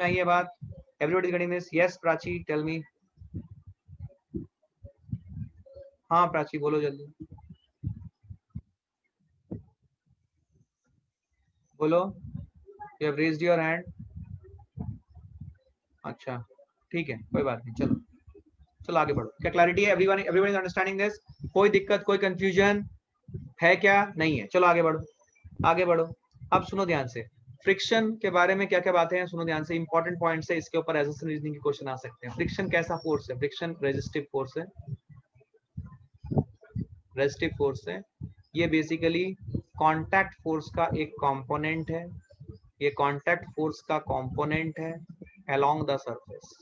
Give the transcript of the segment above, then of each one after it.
में आई है बात? Everybody is getting this? Yes Prachi, tell me. हाँ प्राची बोलो जल्दी बोलो। You have raised your hand. अच्छा ठीक है, कोई बात नहीं, चलो चलो आगे बढ़ो। क्या क्लैरिटी है? Everyone, everyone is understanding this? कोई दिक्कत, कोई कंफ्यूजन है क्या? नहीं है। चलो आगे बढ़ो, आगे बढ़ो। अब सुनो ध्यान से, फ्रिक्शन के बारे में क्या क्या बातें हैं सुनो ध्यान से, इंपॉर्टेंट पॉइंट्स है, इसके ऊपर एसोसिएशन रीजनिंग के क्वेश्चन आ सकते हैं। फ्रिक्शन कैसा फोर्स है? फ्रिक्शन रेजिस्टिव फोर्स है, रेजिस्टिव फोर्स है। ये बेसिकली कांटेक्ट फोर्स का एक कंपोनेंट है, ये कांटेक्ट फोर्स का कंपोनेंट है अलोंग द सरफेस।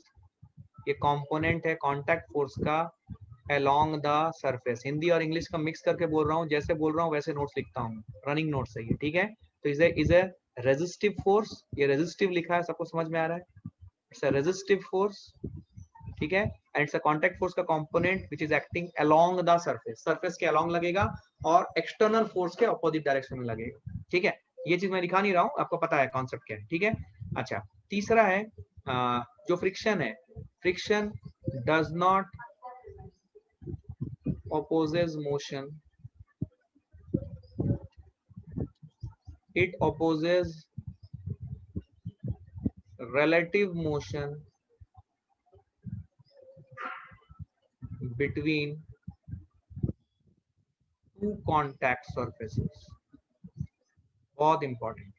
ये कंपोनेंट है कांटेक्ट फोर्स का अलोंग द सरफेस। हिंदी और इंग्लिश का मिक्स करके बोल रहा हूँ, जैसे बोल रहा हूँ वैसे नोट्स लिखता हूँ, रनिंग नोट्स है ये, ठीक है? तो इज ए रेजिस्टिव फोर्स, ये रेजिस्टिव लिखा है, सबको समझ में आ रहा है? इट्स अ रेजिस्टिव फोर्स, ठीक है? And it's a contact force का component which is acting along the surface, surface के अलोंग लगेगा और एक्सटर्नल फोर्स के अपोजिट डायरेक्शन में लगेगा, ठीक है? ये चीज मैं दिखा नहीं रहा हूँ, आपको पता है कॉन्सेप्ट क्या है, ठीक है? अच्छा, तीसरा है जो फ्रिक्शन है, friction does not opposes motion, it opposes relative motion between two contact surfaces। बहुत इंपॉर्टेंट,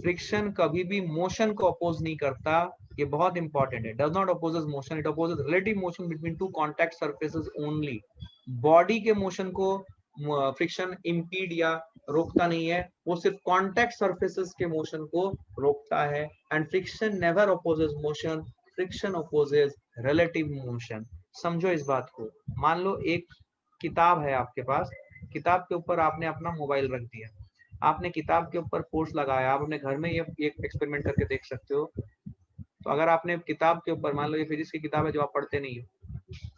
फ्रिक्शन कभी भी मोशन को अपोज नहीं करता, ये बहुत इंपॉर्टेंट है। Does not opposes motion, it opposes relative motion between to contact surfaces only. Body के मोशन को फ्रिक्शन इंपीड या रोकता नहीं है, वो सिर्फ कॉन्टैक्ट सर्फेसेस के मोशन को रोकता है। And friction never opposes motion, friction opposes relative motion. समझो इस बात को। मान लो एक किताब है आपके पास, किताब के ऊपर आपने अपना मोबाइल रख दिया, आपने किताब के ऊपर फोर्स लगाया, आप अपने घर में ये एक एक्सपेरिमेंट करके देख सकते हो। तो अगर आपने किताब के ऊपर, मान लो ये फिजिक्स की किताब है जो आप पढ़ते नहीं हो,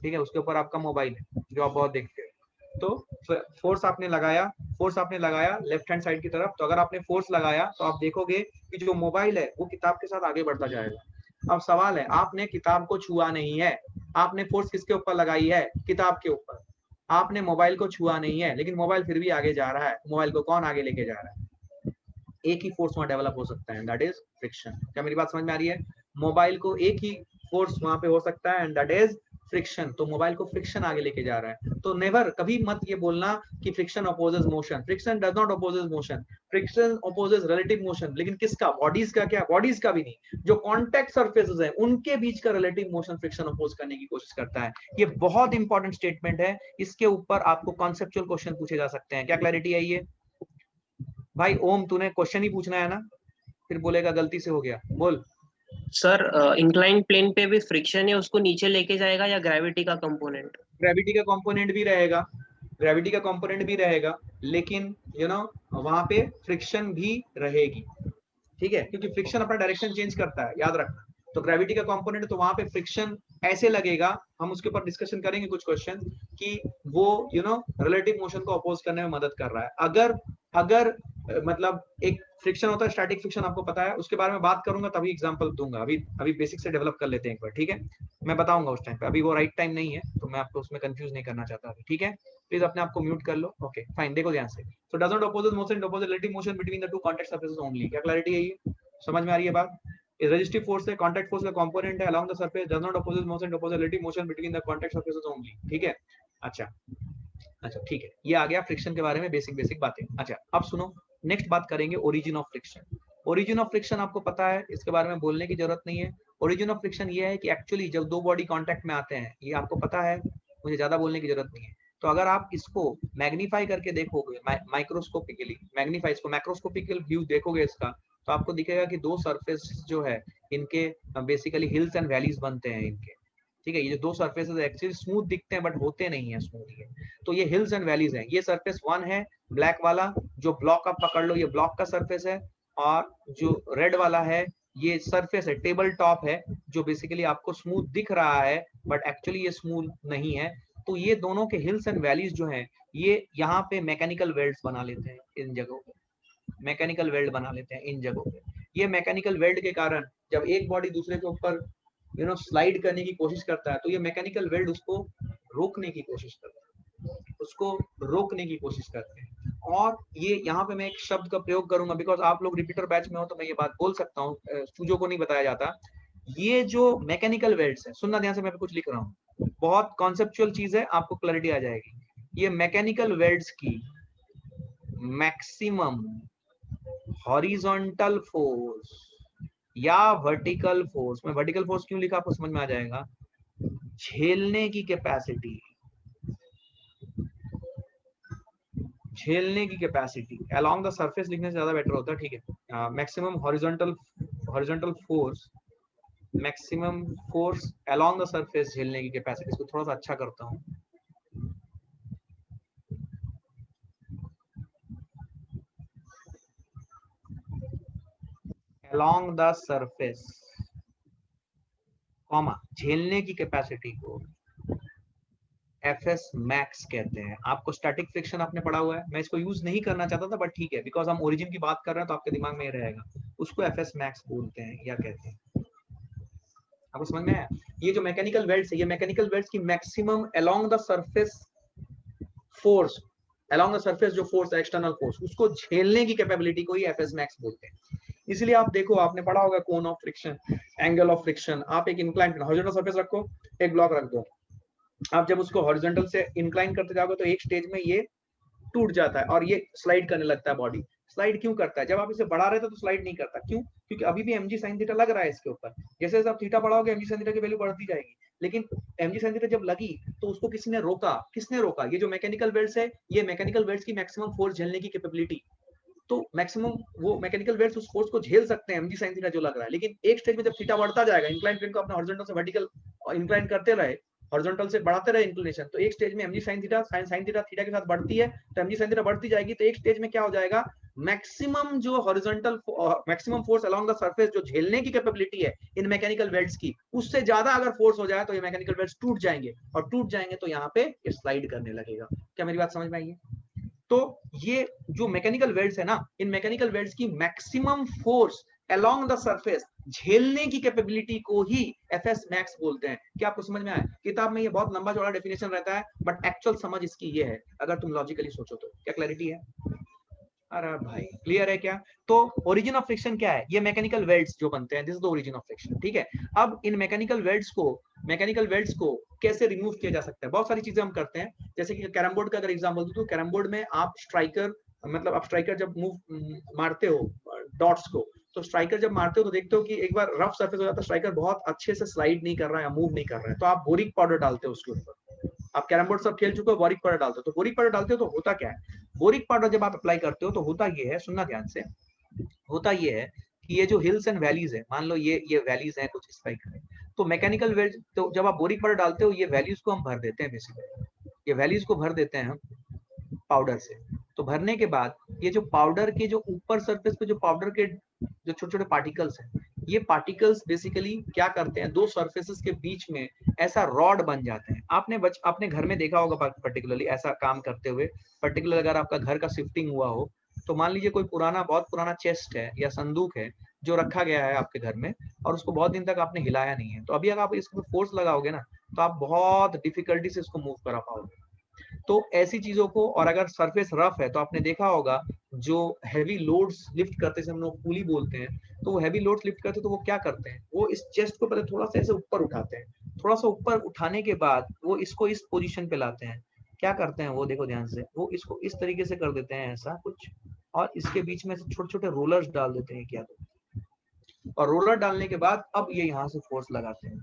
ठीक है, उसके ऊपर आपका मोबाइल है जो आप बहुत देखते हो, तो फोर्स आपने लगाया, फोर्स आपने लगाया लेफ्ट हैंड साइड की तरफ, तो अगर आपने फोर्स लगाया तो आप देखोगे कि जो मोबाइल है वो किताब के साथ आगे बढ़ता जाएगा। अब सवाल है, आपने किताब को छुआ नहीं है, आपने फोर्स किसके ऊपर लगाई है? किताब के ऊपर। आपने मोबाइल को छुआ नहीं है, लेकिन मोबाइल फिर भी आगे जा रहा है। मोबाइल को कौन आगे लेके जा रहा है? एक ही फोर्स वहां डेवलप हो सकता है, दैट इज फ्रिक्शन। क्या मेरी बात समझ में आ रही है? मोबाइल को एक ही फोर्स वहां पे हो सकता है, एंड दैट इज फ्रिक्शन। तो मोबाइल को फ्रिक्शन आगे लेके जा रहा है। तो नेवर, कभी मत ये बोलना कि friction opposes motion, friction does not opposes motion, friction opposes relative motion. लेकिन किसका? बॉडीज का। क्या? बॉडीज का भी नहीं, जो कॉन्टैक्ट सर्फेसेस है उनके बीच का रिलेटिव मोशन फ्रिक्शन अपोज करने की कोशिश करता है। ये बहुत इंपॉर्टेंट स्टेटमेंट है, इसके ऊपर आपको कॉन्सेप्चुअल क्वेश्चन पूछे जा सकते हैं। क्या क्लैरिटी है? ये भाई ओम, तूने क्वेश्चन ही पूछना है ना, फिर बोलेगा गलती से हो गया, बोल। सर इंक्लाइन प्लेन पे भी फ्रिक्शन है, उसको नीचे लेके जाएगा या ग्रेविटी का कंपोनेंट? ग्रेविटी का कंपोनेंट भी रहेगा, ग्रेविटी का कंपोनेंट भी रहेगा, लेकिन वहां पे फ्रिक्शन भी रहेगी, ठीक है? क्योंकि फ्रिक्शन अपना डायरेक्शन चेंज करता है, याद रखना। तो ग्रेविटी का कंपोनेंट, तो वहां पे फ्रिक्शन ऐसे लगेगा, हम उसके ऊपर डिस्कशन करेंगे कुछ क्वेश्चन, कि वो रिलेटिव मोशन को अपोज करने में मदद कर रहा है। अगर अगर मतलब एक फ्रिक्शन होता है स्टैटिक फ्रिक्शन, आपको पता है, उसके बारे में बात करूंगा तभी एग्जांपल दूंगा। अभी अभी बेसिक से डेवलप कर लेते हैं एक बार, ठीक है? मैं बताऊंगा उस टाइम पे, अभी वो राइट टाइम नहीं है, तो मैं आपको उसमें कंफ्यूज नहीं करना चाहता अभी, ठीक है? प्लीज अपने आप को म्यूट कर लो। ओके फाइन, देखो ध्यान से। So does not oppose motion, it opposes relative motion between the two contact surfaces only. क्या क्लैरिटी है? ये समझ में आ रही है बात? ये रेजिस्टिव फोर्स है, कांटेक्ट फोर्स का कंपोनेंट है along the surface, does not opposes motion, it opposes relative motion between the contact surfaces only, ठीक है? अच्छा अच्छा, ठीक है, ये आ गया फ्रिक्शन के बारे में बेसिक बेसिक बातें। अच्छा अब सुनो, नेक्स्ट बात करेंगे origin of friction. Origin of friction आपको पता है, इसके बारे में बोलने की जरूरत नहीं है। ओरिजिन ऑफ फ्रिक्शन ये है कि एक्चुअली जब दो बॉडी कांटेक्ट में आते हैं, ये आपको पता है, मुझे ज्यादा बोलने की जरूरत नहीं है। तो अगर आप इसको मैग्नीफाई करके देखोगे, माइक्रोस्कोपिकली मैग्नीफाई, इसको मैक्रोस्कोपिकल व्यू देखोगे इसका, तो आपको दिखेगा कि दो सरफेस जो है इनके बेसिकली हिल्स एंड वैलीज बनते हैं इनके, ठीक है? ये जो दो सरफेसेस एक्चुअली स्मूथ दिखते हैं बट होते नहीं है स्मूथ, ये तो ये हिल्स एंड वैलीज हैं। ये सरफेस 1 है ब्लैक वाला, जो ब्लॉक आप पकड़ लो, ये ब्लॉक का सरफेस है, और जो रेड वाला है ये सरफेस है, टेबल टॉप है, जो बेसिकली आपको स्मूथ दिख रहा है बट एक्चुअली ये स्मूथ नहीं है। तो ये दोनों के हिल्स एंड वैलीज जो हैं, ये यहाँ पे मैकेनिकल वेल्ड्स बना लेते हैं इन जगहों पे, मैकेनिकल वेल्ड बना लेते हैं इन जगहों पे। ये मैकेनिकल वेल्ड के कारण जब एक बॉडी दूसरे के ऊपर स्लाइड करने की कोशिश करता है तो ये मैकेनिकल वेल्ड उसको रोकने की कोशिश करता है, उसको रोकने की कोशिश करते हैं। और ये यहाँ पे मैं एक शब्द का प्रयोग करूंगा बिकॉज आप लोग रिपीटर बैच में हो तो मैं ये बात बोल सकता हूँ, चूजों को नहीं बताया जाता। ये जो मैकेनिकल वेल्ड्स है, सुनना ध्यान से, मैं कुछ लिख रहा हूँ, बहुत कॉन्सेप्चुअल चीज है, आपको क्लैरिटी आ जाएगी। ये मैकेनिकल वेल्ड्स की मैक्सिमम हॉरिजॉन्टल फोर्स या वर्टिकल फोर्स, मैं वर्टिकल फोर्स क्यों लिखा आपको समझ में आ जाएगा, झेलने की कैपेसिटी, झेलने की कैपेसिटी अलोंग द सरफेस लिखने से ज्यादा बेटर होता है, ठीक है। Maximum horizontal force, maximum force along the surface, झेलने की कैपेसिटी, इसको थोड़ा सा अच्छा करता हूँ। along the surface, कॉमा, झेलने की कैपेसिटी को एफएस मैक्स कहते हैं। आपको स्टैटिक फ्रिक्शन आपने पढ़ा हुआ है, मैं इसको यूज नहीं करना चाहता था बट ठीक है, बिकॉज हम ओरिजिन की बात कर रहे हैं तो आपके दिमाग में ये रहेगा, उसको एफएस मैक्स बोलते हैं या कहते हैं। आपको समझ में आया? ये जो मैकेनिकल वेल्ड्स है, ये मैकेनिकल वेल्ड्स की maximum along the surface force, along the surface जो फोर्स है, एक्सटर्नल फोर्स, उसको झेलने की कैपेबिलिटी को ही एफएस मैक्स बोलते हैं। इसलिए आप देखो, आपने पढ़ा होगा cone of friction, angle of friction. आप एक इंक्लाइन हॉरिजॉन्टल सरफेस रखो, एक ब्लॉक रख दो, आप जब उसको हॉरिजॉन्टल से इंक्लाइन करते जाओगे तो एक स्टेज में ये टूट जाता है और ये स्लाइड करने लगता है। बॉडी स्लाइड क्यों करता है? जब आप इसे बढ़ा रहे थे तो स्लाइड नहीं करता, क्यों? क्योंकि अभी भी mg sin थीटा लग रहा है इसके ऊपर। जैसे जैसे आप थीटा बढ़ाओगे mg sin थीटा की वैल्यू बढ़ती जाएगी, लेकिन mg sin थीटा जब लगी तो उसको किसने रोका? किसने रोका? ये जो मैकेनिकल वेल्ड्स है, ये मैकेनिकल वेल्ड्स की मैक्सिमम फोर्स झेलने की कैपेबिलिटी, तो मैक्सिमम वो मैकेनिकल वेल्ड्स उस फोर्स को झेल सकते हैं mg sin थीटा जो लग रहा है। लेकिन एक स्टेज में जब थीटा बढ़ता जाएगा, इंक्लाइन प्लेन को अपना हॉरिजॉन्टल से वर्टिकल इंक्लाइन करते रहे, हॉरिजॉन्टल से बढ़ाते रहे इंक्लिनेशन, तो एक स्टेज में mg sin theta sin theta theta के साथ बढ़ती है, तो mg sin थीटा बढ़ती जाएगी, तो एक स्टेज में क्या हो जाएगा, मैक्सिमम जो horizontal maximum force along the surface जो झेलने की कैपेबिलिटी है इन मैकेनिकल वेल्ड्स की, उससे ज्यादा अगर फोर्स हो जाए तो ये मैकेनिकल वेल्ड्स टूट जाएंगे, और टूट जाएंगे तो यहाँ पे स्लाइड करने लगेगा। क्या मेरी बात समझ में आई है? तो ये जो मैकेनिकल वेल्ड्स है ना, इन मैकेनिकल वेल्ड्स की maximum force along the surface झेलने की कैपेबिलिटी को ही एफएस मैक्स बोलते हैं। क्या आपको समझ में आया? किताब में ये बहुत लंबा चौड़ा डेफिनेशन रहता है, बट एक्चुअल समझ इसकी ये है, अगर तुम लॉजिकली सोचो तो। क्या क्लैरिटी है? अरे भाई क्लियर है क्या? तो ओरिजिन ऑफ फ्रिक्शन क्या है? ये मैकेनिकल वेल्ड्स जो बनते हैं, this is the origin of friction, ठीक है। अब इन मैकेनिकल वेल्ड्स को कैसे रिमूव किया जा सकता है? बहुत सारी चीजें हम करते हैं, जैसे कि कैरम बोर्ड का अगर एग्जांपल दूं तो कैरम बोर्ड में आप स्ट्राइकर, मतलब आप स्ट्राइकर जब मूव मारते हो डॉट्स को, तो स्ट्राइकर जब मारते हो तो देखते हो कि एक बार रफ सरफेस हो जाता है, स्ट्राइकर बहुत अच्छे से स्लाइड नहीं कर रहा है, मूव नहीं कर रहा है, तो आप बोरिक पाउडर डालते हो उसके ऊपर। आप कैरम बोर्ड सब खेल चुके हो, बोरिक पाउडर डालते हो, तो बोरिक पाउडर डालते हो तो होता क्या है? बोरिक पाउडर जब आप अप्लाई करते हो तो होता ये है, सुनना ध्यान से, होता ये है कि ये जो हिल्स एंड वैलीज है, मान लो ये वैलीज हैं कुछ इस टाइप के, तो मैकेनिकल वेल्ड, तो जब आप बोरिक पाउडर डालते हो ये वैल्यूज को हम भर देते हैं, बेसिकली ये वैल्यूज को भर देते हैं हम पाउडर से। तो भरने के बाद ये जो पाउडर के जो ऊपर सरफेस पे जो पाउडर के जो छोटे छोटे पार्टिकल्स हैं, ये पार्टिकल्स बेसिकली क्या करते हैं, दो सरफेसेस के बीच में ऐसा रॉड बन जाते हैं। आपने घर में देखा होगा पर्टिकुलरली ऐसा काम करते हुए, पर्टिकुलर अगर आपका घर का शिफ्टिंग हुआ हो, तो मान लीजिए कोई पुराना, बहुत पुराना चेस्ट है या संदूक है जो रखा गया है आपके घर में, और उसको बहुत दिन तक आपने हिलाया नहीं है, तो अभी अगर आप इसको फोर्स लगाओगे ना, तो आप बहुत डिफिकल्टी से इसको मूव करा पाओगे। तो ऐसी चीजों को, और अगर सरफेस रफ है तो आपने देखा होगा जो हैवी लोड्स लिफ्ट करते हैं, हम लोग पुली बोलते हैं, तो वो हैवी लोड्स लिफ्ट करते हैं तो वो क्या करते हैं, वो इस चेस्ट को पहले थोड़ा सा ऐसे ऊपर उठाते हैं, थोड़ा सा ऊपर उठाने के बाद वो इसको इस पोजीशन पे लाते हैं। क्या करते हैं वो, देखो ध्यान से, वो इसको इस तरीके से कर देते हैं ऐसा कुछ, और इसके बीच में छोटे छोटे रोलर्स डाल देते हैं, क्या तो, और रोलर डालने के बाद अब ये यहाँ से फोर्स लगाते हैं,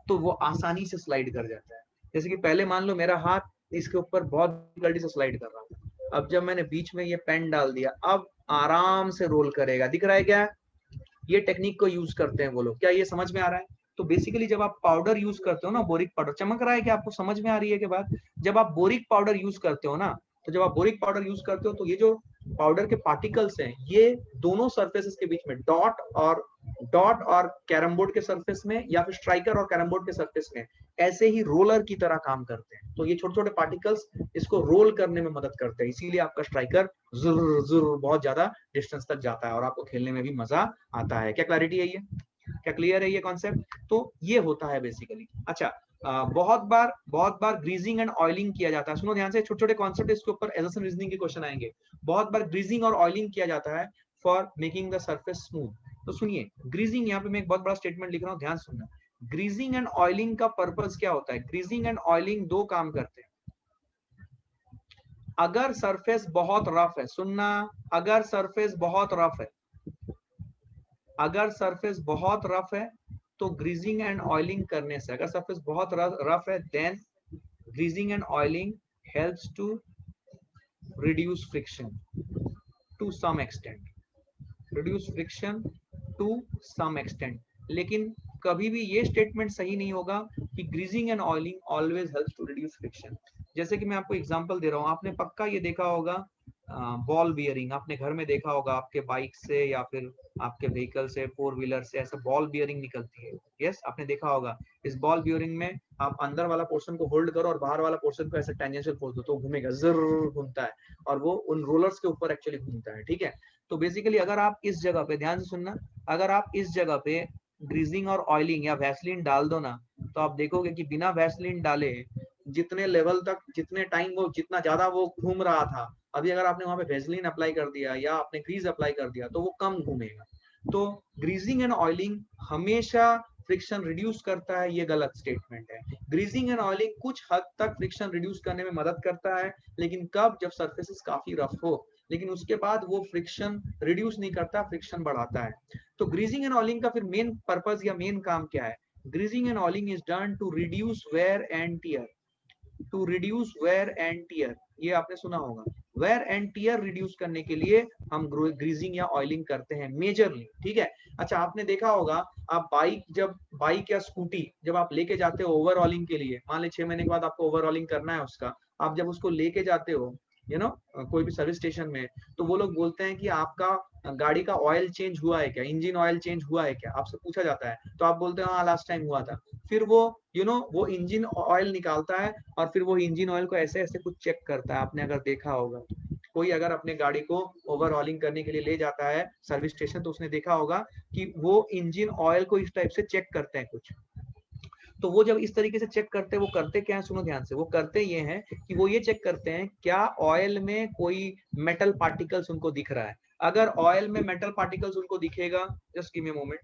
तो वो आसानी से स्लाइड कर जाता है। जैसे कि पहले मान लो मेरा हाथ इसके ऊपर बहुत डिफिकल्टी से स्लाइड कर रहा था, अब जब मैंने बीच में ये पेन डाल दिया, अब आराम से रोल करेगा। दिख रहा है क्या? ये टेक्निक को यूज करते हैं वो लोग। क्या ये समझ में आ रहा है? तो बेसिकली जब आप पाउडर यूज करते हो ना, बोरिक पाउडर, चमक रहा है कि आपको समझ में आ रही है के बात? जब आप बोरिक पाउडर यूज करते हो ना, तो जब आप बोरिक पाउडर यूज करते हो तो ये जो पाउडर के पार्टिकल्स हैं, ये दोनों सरफेसेस के बीच में, डॉट और कैरम बोर्ड के सरफेस में, या फिर स्ट्राइकर और कैरम बोर्ड के सरफेस में, ऐसे ही रोलर की तरह काम करते हैं। तो ये छोटे छोटे पार्टिकल्स इसको रोल करने में मदद करते हैं, इसीलिए आपका स्ट्राइकर जुर जुर बहुत ज्यादा डिस्टेंस तक जाता है और आपको खेलने में भी मजा आता है। क्या क्लैरिटी है ये? क्या क्लियर है ये कॉन्सेप्ट? तो ये होता है बेसिकली। अच्छा, बहुत बार ग्रीजिंग एंड ऑयलिंग किया जाता है। सुनो ध्यान से, छोटे छोटे कॉन्सेप्ट इसके ऊपर एजम्पशन रीजनिंग के क्वेश्चन आएंगे। बहुत बार ग्रीजिंग और ऑयलिंग किया जाता है for making the surface smooth. तो सुनिए, ग्रीजिंग, यहाँ पे मैं एक बहुत बड़ा स्टेटमेंट लिख रहा हूँ, ध्यान सुनना। ग्रीजिंग एंड ऑयलिंग का पर्पस क्या होता है? ग्रीजिंग एंड ऑयलिंग दो काम करते हैं। अगर सरफेस बहुत रफ है, सुनना, अगर सरफेस बहुत रफ है, अगर सरफेस बहुत रफ है तो ग्रीजिंग एंड ऑयलिंग करने से, अगर सरफेस बहुत रफ है, then greasing and oiling helps to reduce friction to some extent, reduce friction to some extent. लेकिन कभी भी ये स्टेटमेंट सही नहीं होगा कि greasing and oiling always helps to reduce friction. जैसे कि मैं आपको एग्जांपल दे रहा हूँ, आपने पक्का ये देखा होगा, बॉल बियरिंग आपने घर में देखा होगा, आपके बाइक से या फिर आपके व्हीकल से, फोर व्हीलर से ऐसे बॉल बियरिंग निकलती है। यस, आपने देखा होगा। इस बॉल बियरिंग में आप अंदर वाला पोर्शन को होल्ड करो और बाहर वाला पोर्शन को ऐसे टेंजेंशियल फोर्स दो तो घूमेगा, जरूर घूमता है, और वो उन रोलर्स के ऊपर एक्चुअली घूमता है। ठीक है, तो बेसिकली अगर आप इस जगह पे, ध्यान से सुनना, अगर आप इस जगह पे ग्रीजिंग और ऑयलिंग या वैसलीन डाल दो ना, तो आप देखोगे कि बिना वैसलीन डाले जितने लेवल तक, जितने टाइम वो, जितना ज्यादा वो घूम रहा था, अभी अगर आपने वहां पे वैसलीन अप्लाई कर दिया या आपने ग्रीज अप्लाई कर दिया तो वो कम घूमेगा। तो ग्रीजिंग एंड ऑयलिंग हमेशा फ्रिक्शन रिड्यूस करता है, ये गलत स्टेटमेंट है। ग्रीजिंग एंड ऑयलिंग कुछ हद तक फ्रिक्शन रिड्यूस करने में मदद करता है, लेकिन कब? जब सरफेसेस काफी रफ हो, लेकिन उसके बाद वो फ्रिक्शन रिड्यूस नहीं करता, फ्रिक्शन बढ़ाता है। तो ग्रीजिंग एंड ऑयलिंग का फिर मेन पर्पस या मेन काम क्या है? Greasing and oiling is done to reduce wear and tear, to reduce wear and tear. ये आपने सुना होगा, वेयर एंड टियर रिड्यूस करने के लिए हम ग्रीजिंग या ऑयलिंग करते हैं मेजरली। ठीक है, अच्छा आपने देखा होगा, आप बाइक या स्कूटी जब आप लेके जाते हो ओवरऑलिंग के लिए, मान ली 6 महीने के बाद आपको ओवरऑलिंग करना है उसका, आप जब उसको लेके जाते हो कोई भी सर्विस स्टेशन में, तो वो लोग बोलते हैं कि आपका गाड़ी का ऑयल चेंज हुआ है क्या, इंजन ऑयल चेंज हुआ है क्या, आपसे पूछा जाता है, तो आप बोलते हैं हाँ लास्ट टाइम हुआ था। फिर वो वो इंजन ऑयल निकालता है और फिर वो इंजन ऑयल को ऐसे ऐसे कुछ चेक करता है। आपने अगर देखा होगा, कोई अगर अपने गाड़ी को ओवरऑलिंग करने के लिए ले जाता है सर्विस स्टेशन, तो उसने देखा होगा कि वो इंजन ऑयल को इस टाइप से चेक करते हैं कुछ। तो वो जब इस तरीके से चेक करते हैं, वो करते क्या है, सुनो ध्यान से, वो करते ये हैं कि वो ये चेक करते हैं क्या ऑयल में कोई मेटल पार्टिकल्स उनको दिख रहा है। अगर ऑयल में मेटल पार्टिकल्स उनको दिखेगा, just give me a moment,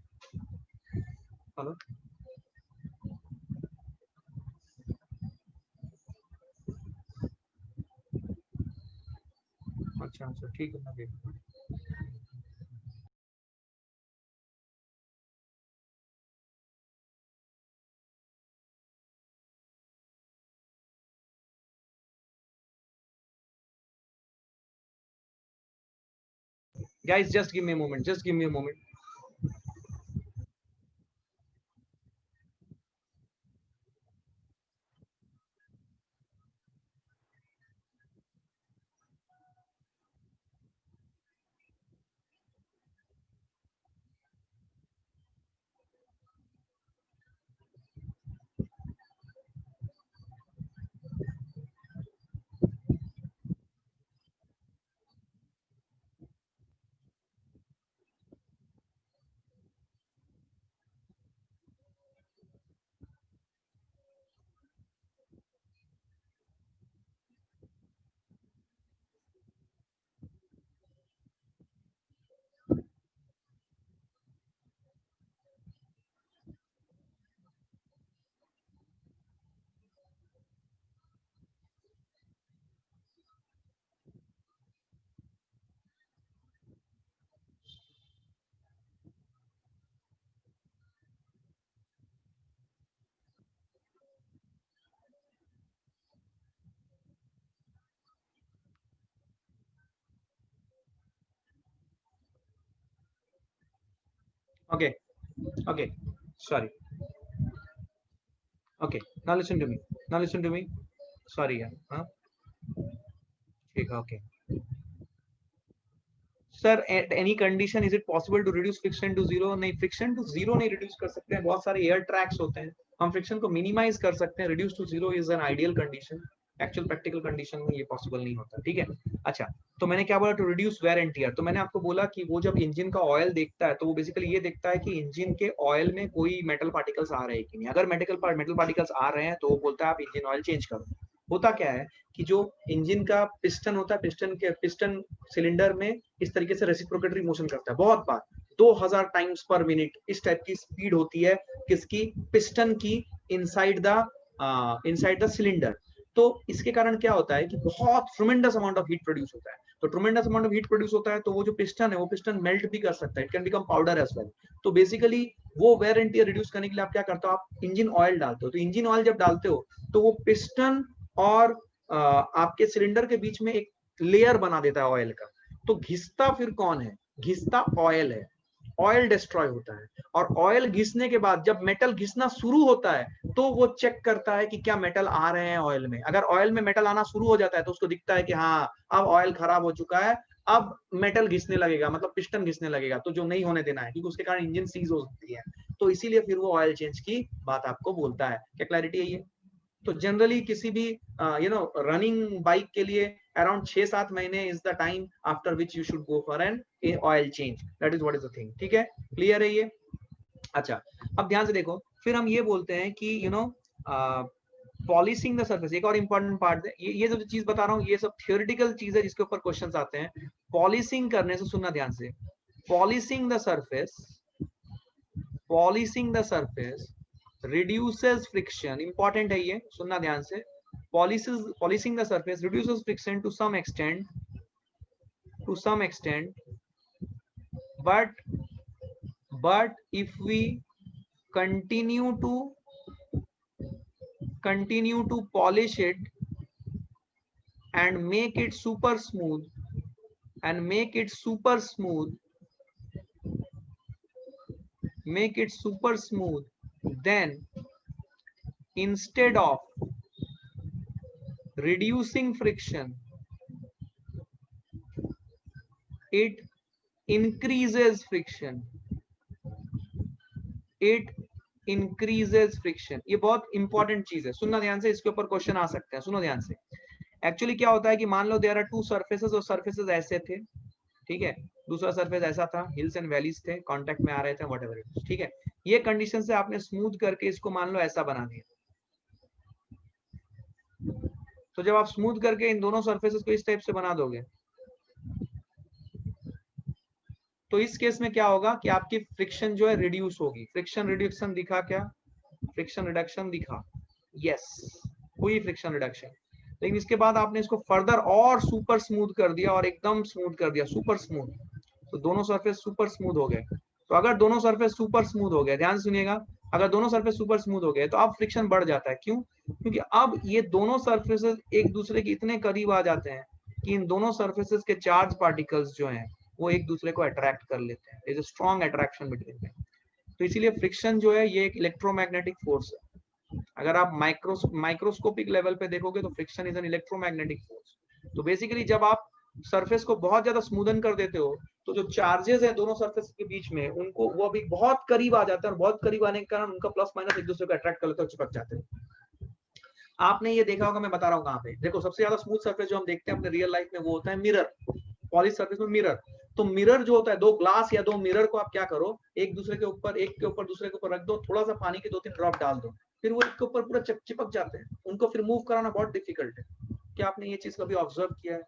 hello, अच्छा ठीक है, मैं देखता हूँ। Guys, just give me a moment. Just give me a moment. Okay, okay, sorry. Okay, now listen to me. Now listen to me. Sorry, यार, हाँ, ठीक है, okay. Sir, at any condition is it possible to reduce friction to zero? नहीं, friction to zero नहीं reduce कर सकते हैं, बहुत सारे एयर ट्रैक्स होते हैं, हम फ्रिक्शन को मिनिमाइज कर सकते हैं। Reduce to zero is an ideal condition, actual practical condition में ये पॉसिबल नहीं होता, ठीक है। अच्छा, तो मैंने क्या बोला, to reduce wear and tear. तो मैंने आपको बोला कि वो जब इंजन का ऑयल देखता है तो वो बेसिकली ये देखता है कि इंजन के ऑयल में कोई मेटल पार्टिकल्स आ रहे हैं कि नहीं। अगर मेटल पार्टिकल्स आ रहे हैं तो वो बोलता है आप इंजन ऑयल चेंज करो। होता क्या है कि जो इंजन का पिस्टन होता है, पिस्टन सिलेंडर में इस तरीके से रेसिप्रोकेटरी मोशन करता है बहुत बार, 2000 टाइम्स पर मिनट इस टाइप की स्पीड होती है किसकी, पिस्टन की, इनसाइड द सिलेंडर। तो इसके कारण क्या होता है कि बहुत ट्रुमेंडस अमाउंट ऑफ हीट प्रोड्यूस होता है। तो ट्रुमेंडस अमाउंट ऑफ हीट प्रोड्यूस होता है तो वो जो पिस्टन है वो पिस्टन मेल्ट भी कर सकता है, it can become powder as well. तो बेसिकली वो वेयर एंड टियर रिड्यूस करने के लिए आप क्या करते हो, आप इंजन ऑयल डालते हो। तो इंजन ऑयल जब डालते हो तो वो पिस्टन और आपके सिलेंडर के बीच में एक लेयर बना देता है ऑयल का। तो घिसता फिर कौन है, घिसता ऑयल है, ऑयल डिस्ट्रॉय होता है। और ऑयल घिसने के बाद जब मेटल घिसना शुरू होता है तो वो चेक करता है कि क्या मेटल आ रहे हैं ऑयल में। अगर ऑयल में मेटल आना शुरू हो जाता है तो उसको दिखता है कि हाँ अब ऑयल खराब हो चुका है, अब मेटल घिसने लगेगा, मतलब पिस्टन घिसने लगेगा, तो जो नहीं होने देना है क्योंकि उसके कारण इंजन सीज हो सकती है। तो इसीलिए फिर वो ऑयल चेंज की बात आपको बोलता है। क्या क्लैरिटी है ये? तो जनरली किसी भी रनिंग बाइक के लिए अराउंड 6-7 महीने is the time after which you should go for an oil change. That is what is the thing, ठीक है, क्लियर है ये? अच्छा, अब ध्यान से देखो, फिर हम ये बोलते हैं कि पॉलिशिंग द सरफेस एक और इंपॉर्टेंट पार्ट है। ये जो चीज बता रहा हूँ ये सब थियोरेटिकल चीज है जिसके ऊपर क्वेश्चंस आते हैं। पॉलिशिंग करने से, सुनना ध्यान से, polishing the surface reduces friction, important है ये, सुनना ध्यान से। polishing the surface reduces friction to some extent, but if we continue to polish it and make it super smooth then instead of reducing friction it increases friction, ये बहुत important चीज है, सुनना ध्यान से, इसके ऊपर क्वेश्चन आ सकते हैं, सुनो ध्यान से। एक्चुअली क्या होता है कि मान लो देयर आर टू सर्फेसेस और सर्फेसेस ऐसे थे, ठीक है, दूसरा सरफेस ऐसा था, हिल्स एंड वैलीज थे, कांटेक्ट में आ रहे थे, व्हाटएवर इट इज, ठीक है। ये कंडीशन से आपने स्मूथ करके इसको मान लो ऐसा बना दिया। तो जब आप स्मूथ करके इन दोनों सरफेसेस को इस टाइप से बना दोगे तो इस केस में क्या होगा कि आपकी फ्रिक्शन जो है रिड्यूस होगी। फ्रिक्शन रिडक्शन दिखा क्या, फ्रिक्शन रिडक्शन दिखा, यस, हुई फ्रिक्शन रिडक्शन। लेकिन इसके बाद आपने इसको फर्दर और सुपर स्मूथ कर दिया और एकदम स्मूथ कर दिया, सुपर स्मूथ, तो दोनों सरफेस सुपर स्मूथ हो गए। तो अगर दोनों सरफेस सुपर स्मूथ हो गए, ध्यान से सुनिएगा, अगर दोनों सरफेस सुपर स्मूथ हो गए तो अब फ्रिक्शन बढ़ जाता है। क्यों? क्योंकि अब ये दोनों सरफेसेस एक दूसरे के इतने करीब आ जाते हैं कि इन दोनों सरफेसेस के चार्ज पार्टिकल्स जो हैं वो एक दूसरे को अट्रैक्ट कर लेते हैं, is a strong attraction between them. तो इसीलिए फ्रिक्शन जो है ये एक इलेक्ट्रोमैग्नेटिक फोर्स है। अगर आप माइक्रोस्कोपिक लेवल पे देखोगे तो friction is an electromagnetic force. तो बेसिकली जब आप सरफेस को बहुत ज्यादा स्मूदन कर देते हो तो जो चार्जेस है दोनों सरफेस के बीच में उनको वो अभी बहुत करीब आ जाते हैं और बहुत करीब आने के कारण उनका प्लस माइनस एक दूसरे को अट्रैक्ट कर लेते हैं, चिपक जाते हैं। आपने ये देखा होगा, मैं बता रहा हूँ कहाँ पे, देखो सबसे ज्यादा स्मूथ सरफेस जो हम देखते हैं अपने रियल लाइफ में वो होता है मिरर, पॉलिश सरफेस में मिरर। तो मिरर जो होता है, दो ग्लास या दो मिरर को आप क्या करो, एक दूसरे के ऊपर, एक के ऊपर दूसरे के ऊपर रख दो, थोड़ा सा पानी के 2-3 ड्रॉप डाल दो, फिर वो एक के ऊपर पूरा चिपक जाते हैं, उनको फिर मूव कराना बहुत डिफिकल्ट है। क्या आपने ये चीज कभी ऑब्जर्व किया है?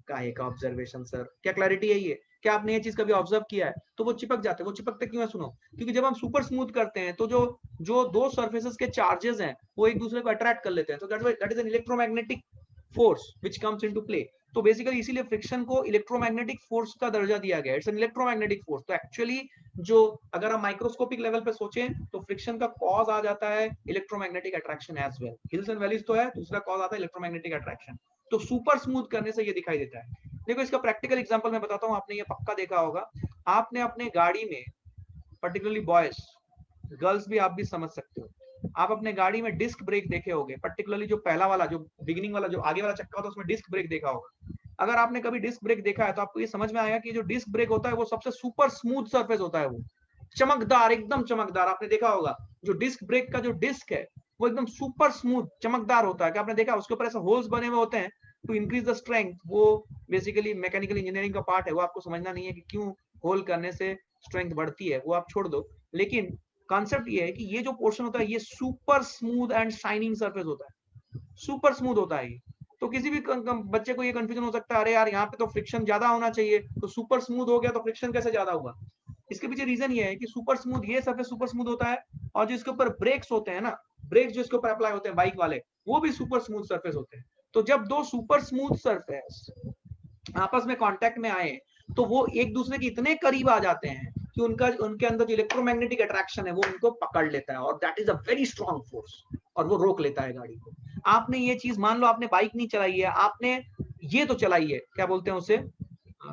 काहे का ऑब्जर्वेशन सर, क्या क्लैरिटी है ये? क्या आपने ये चीज कभी ऑब्जर्व किया है? तो वो चिपक जाते हैं। वो चिपकते क्यों है सुनो, क्योंकि जब हम सुपर स्मूथ करते हैं तो जो दो सरफेसेस के चार्जेस हैं वो एक दूसरे को अट्रैक्ट कर लेते हैं। तो that is an electromagnetic force which comes into play. तो बेसिकली इसीलिए फ्रिक्शन को इलेक्ट्रोमैग्नेटिक फोर्स का दर्जा दिया गया है, इट्स एन इलेक्ट्रोमैग्नेटिक फोर्स। तो एक्चुअली जो अगर हम माइक्रोस्कोपिक लेवल पे सोचें तो फ्रिक्शन का कॉज आ जाता है electromagnetic attraction as well. Hills and valleys तो है, दूसरा कॉज आता है इलेक्ट्रोमैग्नेटिक अट्रैक्शन। तो सुपर स्मूथ करने से ये दिखाई देता है। देखो इसका प्रैक्टिकल एग्जांपल मैं बताता हूँ, आपने ये पक्का देखा होगा। आपने अपने गाड़ी में, पर्टिकुलरली बॉयज, गर्ल्स भी आप भी समझ सकते हो, आप अपने गाड़ी में डिस्क ब्रेक देखे होंगे, पर्टिकुलरली जो पहला वाला, जो बिगिनिंग वाला, जो आगे वाला चक्का होता है उसमें डिस्क ब्रेक देखा होगा। अगर आपने कभी डिस्क ब्रेक देखा है तो आपको ये समझ में आएगा कि जो डिस्क ब्रेक होता है वो सबसे सुपर स्मूथ सरफेस होता है वो, चमकदार, एकदम चमकदार। आपने देखा होगा जो डिस्क ब्रेक का जो डिस्क है वो एकदम सुपर स्मूथ चमकदार होता है। क्या आपने देखा उसके ऊपर ऐसे होल्स बने हुए होते हैं टू इंक्रीज द स्ट्रेंथ। वो बेसिकली मैकेनिकल इंजीनियरिंग का पार्ट है, वो आपको समझना नहीं है कि क्यों होल करने से स्ट्रेंथ बढ़ती है, वो आप छोड़ दो। लेकिन कॉन्सेप्ट ये है कि ये जो पोर्शन होता है ये super smooth and shining surface होता है, सुपर स्मूथ होता है ये। तो किसी भी बच्चे को ये कंफ्यूजन हो सकता है, अरे यार यहाँ पे तो फ्रिक्शन ज्यादा होना चाहिए, तो सुपर स्मूथ हो गया तो फ्रिक्शन कैसे ज्यादा हुआ? इसके पीछे रीजन ये है कि सुपर स्मूथ, ये सरफेस सुपर स्मूथ होता है, और जो इसके ऊपर ब्रेक्स होते हैं ना, ब्रेक्स जो इसके ऊपर अप्लाई होते हैं बाइक वाले, वो भी सुपर स्मूथ सरफेस होते हैं। तो जब दो सुपर स्मूथ सरफेस आपस में कांटेक्ट में आए तो वो एक दूसरे के इतने करीब आ जाते हैं कि उनके अंदर जो इलेक्ट्रोमैग्नेटिक अट्रैक्शन है वो उनको पकड़ लेता है, और that is a very strong force, और वो रोक लेता है गाड़ी को। आपने ये चीज, मान लो आपने बाइक नहीं चलाई है, आपने ये तो चलाई है, क्या बोलते हैं उसे,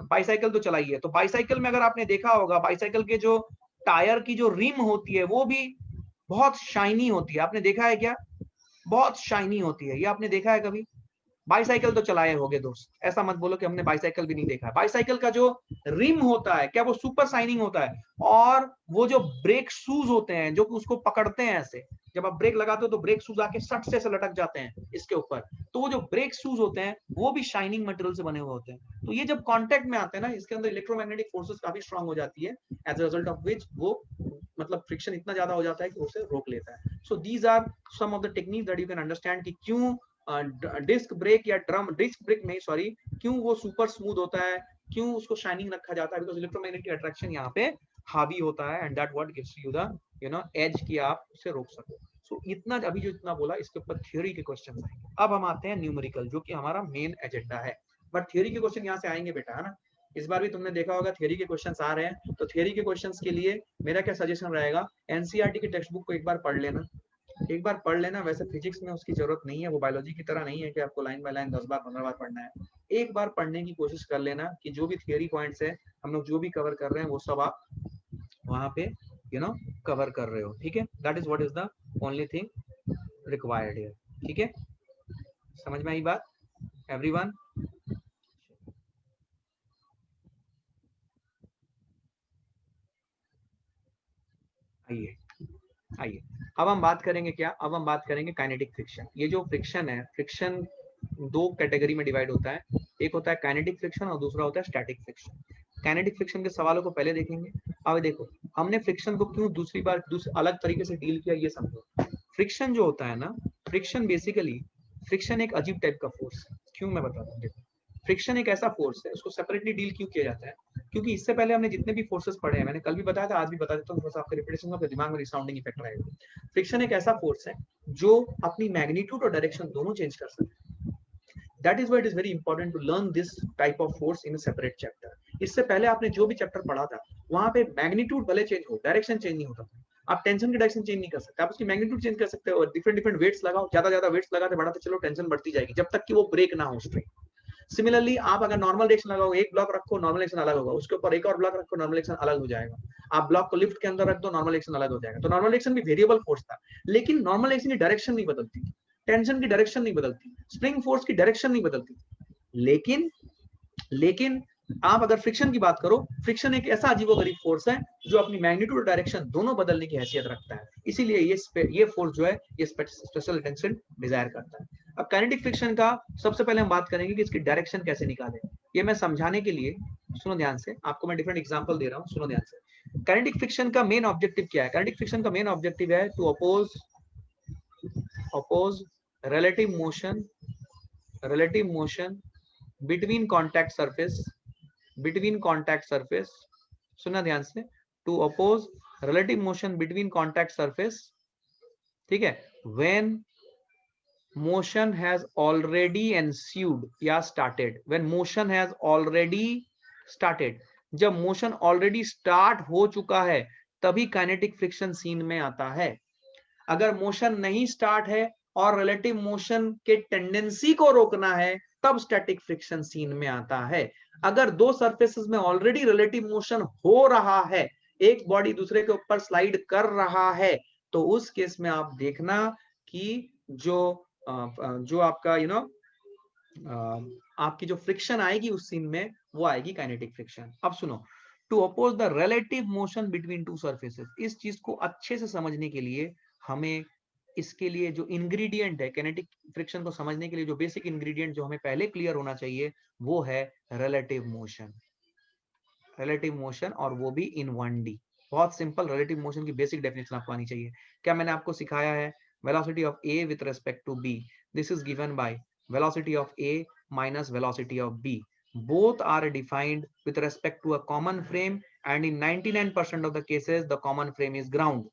बाईसाइकिल तो चलाई है। तो बाईसाइकिल में अगर आपने देखा होगा, बाईसाइकिल के जो टायर की जो रिम होती है वो भी बहुत शाइनी होती है। आपने देखा है क्या? बहुत शाइनी होती है, ये आपने देखा है कभी? बाईसाइकिल तो चलाए होगे दोस्त, ऐसा मत बोलो कि हमने बाईसाइकिल भी नहीं देखा है। बाईसाइकिल का जो रिम होता है क्या वो सुपर शाइनिंग होता है, और वो जो ब्रेक शूज होते हैं जो उसको पकड़ते हैं ऐसे, जब आप ब्रेक लगाते हो तो ब्रेक शूज आके सट से ऐसे लटक जाते हैं इसके ऊपर, तो वो जो ब्रेक शूज होते हैं वो भी शाइनिंग मटेरियल से बने हुए होते हैं। तो ये जब कांटेक्ट में आते हैं ना, इसके अंदर इलेक्ट्रोमैग्नेटिक फोर्सेस काफी स्ट्रांग हो जाती है, as a result of which वो मतलब फ्रिक्शन इतना ज्यादा हो जाता है कि उसे रोक लेता है। So these are some of the technique that you can understand कि क्यों डिस्क ब्रेक या ड्रम, डिस्क ब्रेक नहीं सॉरी, क्यों वो सुपर स्मूथ होता है, क्यों उसको शाइनिंग रखा जाता है, बिकॉज इलेक्ट्रोमैग्नेटिक अट्रैक्शन यहाँ पे हावी होता है, and that what gives you the edge कि आप उसे रोक सको। सो इतना अभी जो इतना बोला, इसके ऊपर थ्योरी के क्वेश्चन आएंगे। अब हम आते हैं न्यूमेरिकल, जो कि हमारा मेन एजेंडा है। बट थ्योरी के क्वेश्चन यहाँ से आएंगे बेटा, है ना? इस बार भी तुमने देखा होगा थ्योरी के क्वेश्चंस आ रहे हैं, तो थ्योरी के क्वेश्चंस के लिए मेरा क्या सजेशन रहेगा, एनसीईआरटी की टेक्स्ट बुक को एक बार पढ़ लेना, एक बार पढ़ लेना। वैसे फिजिक्स में उसकी जरूरत नहीं है, वो बायोलॉजी की तरह नहीं है कि आपको लाइन बाय लाइन 10 बार 15 बार पढ़ना है। एक बार पढ़ने की कोशिश कर लेना कि जो भी थियरी पॉइंट्स है, हम लोग जो भी कवर कर रहे हैं वो सब आप वहां पे कवर कर रहे हो, ठीक है? That is what is the only thing required here, ठीक है? समझ में आई बात एवरीवन? आइए आइए, अब हम बात करेंगे क्या, अब हम बात करेंगे काइनेटिक फ्रिक्शन। ये जो फ्रिक्शन है, फ्रिक्शन दो कैटेगरी में डिवाइड होता है, एक होता है काइनेटिक फ्रिक्शन और दूसरा होता है स्टैटिक फ्रिक्शन। काइनेटिक फ्रिक्शन के सवालों को पहले देखेंगे। अब देखो हमने फ्रिक्शन को क्यों दूसरी बार अलग तरीके से डील किया, ये समझो। फ्रिक्शन जो होता है ना, फ्रिक्शन बेसिकली, फ्रिक्शन एक अजीब टाइप का फोर्स है। क्यों, मैं बताता हूँ। देखो फ्रिक्शन एक ऐसा फोर्स है, उसको सेपरेटली डील क्यों किया जाता है, क्योंकि इससे पहले हमने जितने भी फोर्सेस पढ़े हैं, मैंने कल भी बताया था, आज भी बता देता हूँ, आपके रिपीटेशन में दिमाग में रिसाउंडिंग इफेक्ट रहेगा। फ्रिक्शन एक ऐसा फोर्स है जो अपनी मैग्नीट्यूड और डायरेक्शन दोनों चेंज कर सकता है। That is why it is very important to learn this type of force in a separate chapter. इससे पहले आपने जो भी चैप्टर पढ़ा था वहां पे मैग्नीट्यूड भले चेंज हो, डायरेक्शन चेंज नहीं होता था। आप टेंशन की डायरेक्शन चेंज नहीं कर सकते, आप उसकी मैग्नीट्यूड चेंज कर सकते हो, और डिफरेंट डिफरेंट वेट्स लगाओ, ज्यादा वेट्स लगाते बढ़ाते चलो, टेंशन बढ़ती जाएगी जब तक कि वो ब्रेक ना हो स्ट्रेन। सिमिलरली आप अगर नॉर्मल डायरेक्शन लगाओ, एक ब्लॉक रखो, नॉर्मल डायरेक्शन अलग होगा, उसके ऊपर एक और ब्लॉक रखो, नॉर्मल डायरेक्शन अलग हो जाएगा। आप ब्लॉक को लिफ्ट के अंदर रख दो, नॉर्मल डायरेक्शन अलग हो जाएगा। तो नॉर्मल डायरेक्शन भी वेरिएबल फोर्स था, लेकिन नॉर्मल डायरेक्शन की डायरेक्शन नहीं बदलती, टेंशन की डायरेक्शन नहीं बदलती, स्प्रिंग फोर्स की डायरेक्शन नहीं बदलती। लेकिन आप अगर फ्रिक्शन की बात करो, फ्रिक्शन एक ऐसा अजीबोगरीब फोर्स है जो अपनी मैग्नीट्यूड और डायरेक्शन दोनों बदलने की हैसियत रखता है, इसीलिए ये फोर्स जो है ये स्पेशल अटेंशन डिजायर करता है। अब काइनेटिक फ्रिक्शन का सबसे पहले हम बात करेंगे कि इसकी डायरेक्शन कैसे निकालें। ये मैं समझाने के लिए, सुनो ध्यान से, आपको मैं डिफरेंट एग्जांपल दे रहा हूँ, सुनो ध्यान से। काइनेटिक फ्रिक्शन का मेन ऑब्जेक्टिव क्या है? काइनेटिक फ्रिक्शन का मेन ऑब्जेक्टिव है to oppose relative motion between contact surface, सुनना ध्यान से, to oppose relative motion between contact surface, ठीक है, when motion has already ensued या started, when motion has already started, जब मोशन ऑलरेडी स्टार्ट हो चुका है तभी काइनेटिक फ्रिक्शन सीन में आता है। अगर मोशन नहीं स्टार्ट है और रिलेटिव मोशन के टेंडेंसी को रोकना है तब स्टैटिक फ्रिक्शन सीन में आता है। अगर दो सरफेसेस में ऑलरेडी रिलेटिव मोशन हो रहा है, एक बॉडी दूसरे के ऊपर स्लाइड कर रहा है, तो उस केस में आप देखना कि जो आपका आपकी जो फ्रिक्शन आएगी उस सीन में वो आएगी काइनेटिक फ्रिक्शन। अब सुनो, to oppose the relative motion between two surfaces. इस चीज को अच्छे से समझने के लिए हमें इसके लिए जो इंग्रेडिएंट है, किनेटिक फ्रिक्शन को समझने के लिए जो बेसिक इंग्रेडिएंट जो हमें पहले क्लियर होना चाहिए वो है रिलेटिव मोशन। रिलेटिव मोशन, और वो भी इन 1D। बहुत सिंपल रिलेटिव मोशन की बेसिक डेफिनेशन आपको आनी चाहिए। क्या मैंने आपको सिखाया है? Velocity of A with respect to B, this is given by velocity of A minus velocity of b. Both are defined with respect to a common frame, and in 99% of the cases the common frame is ground.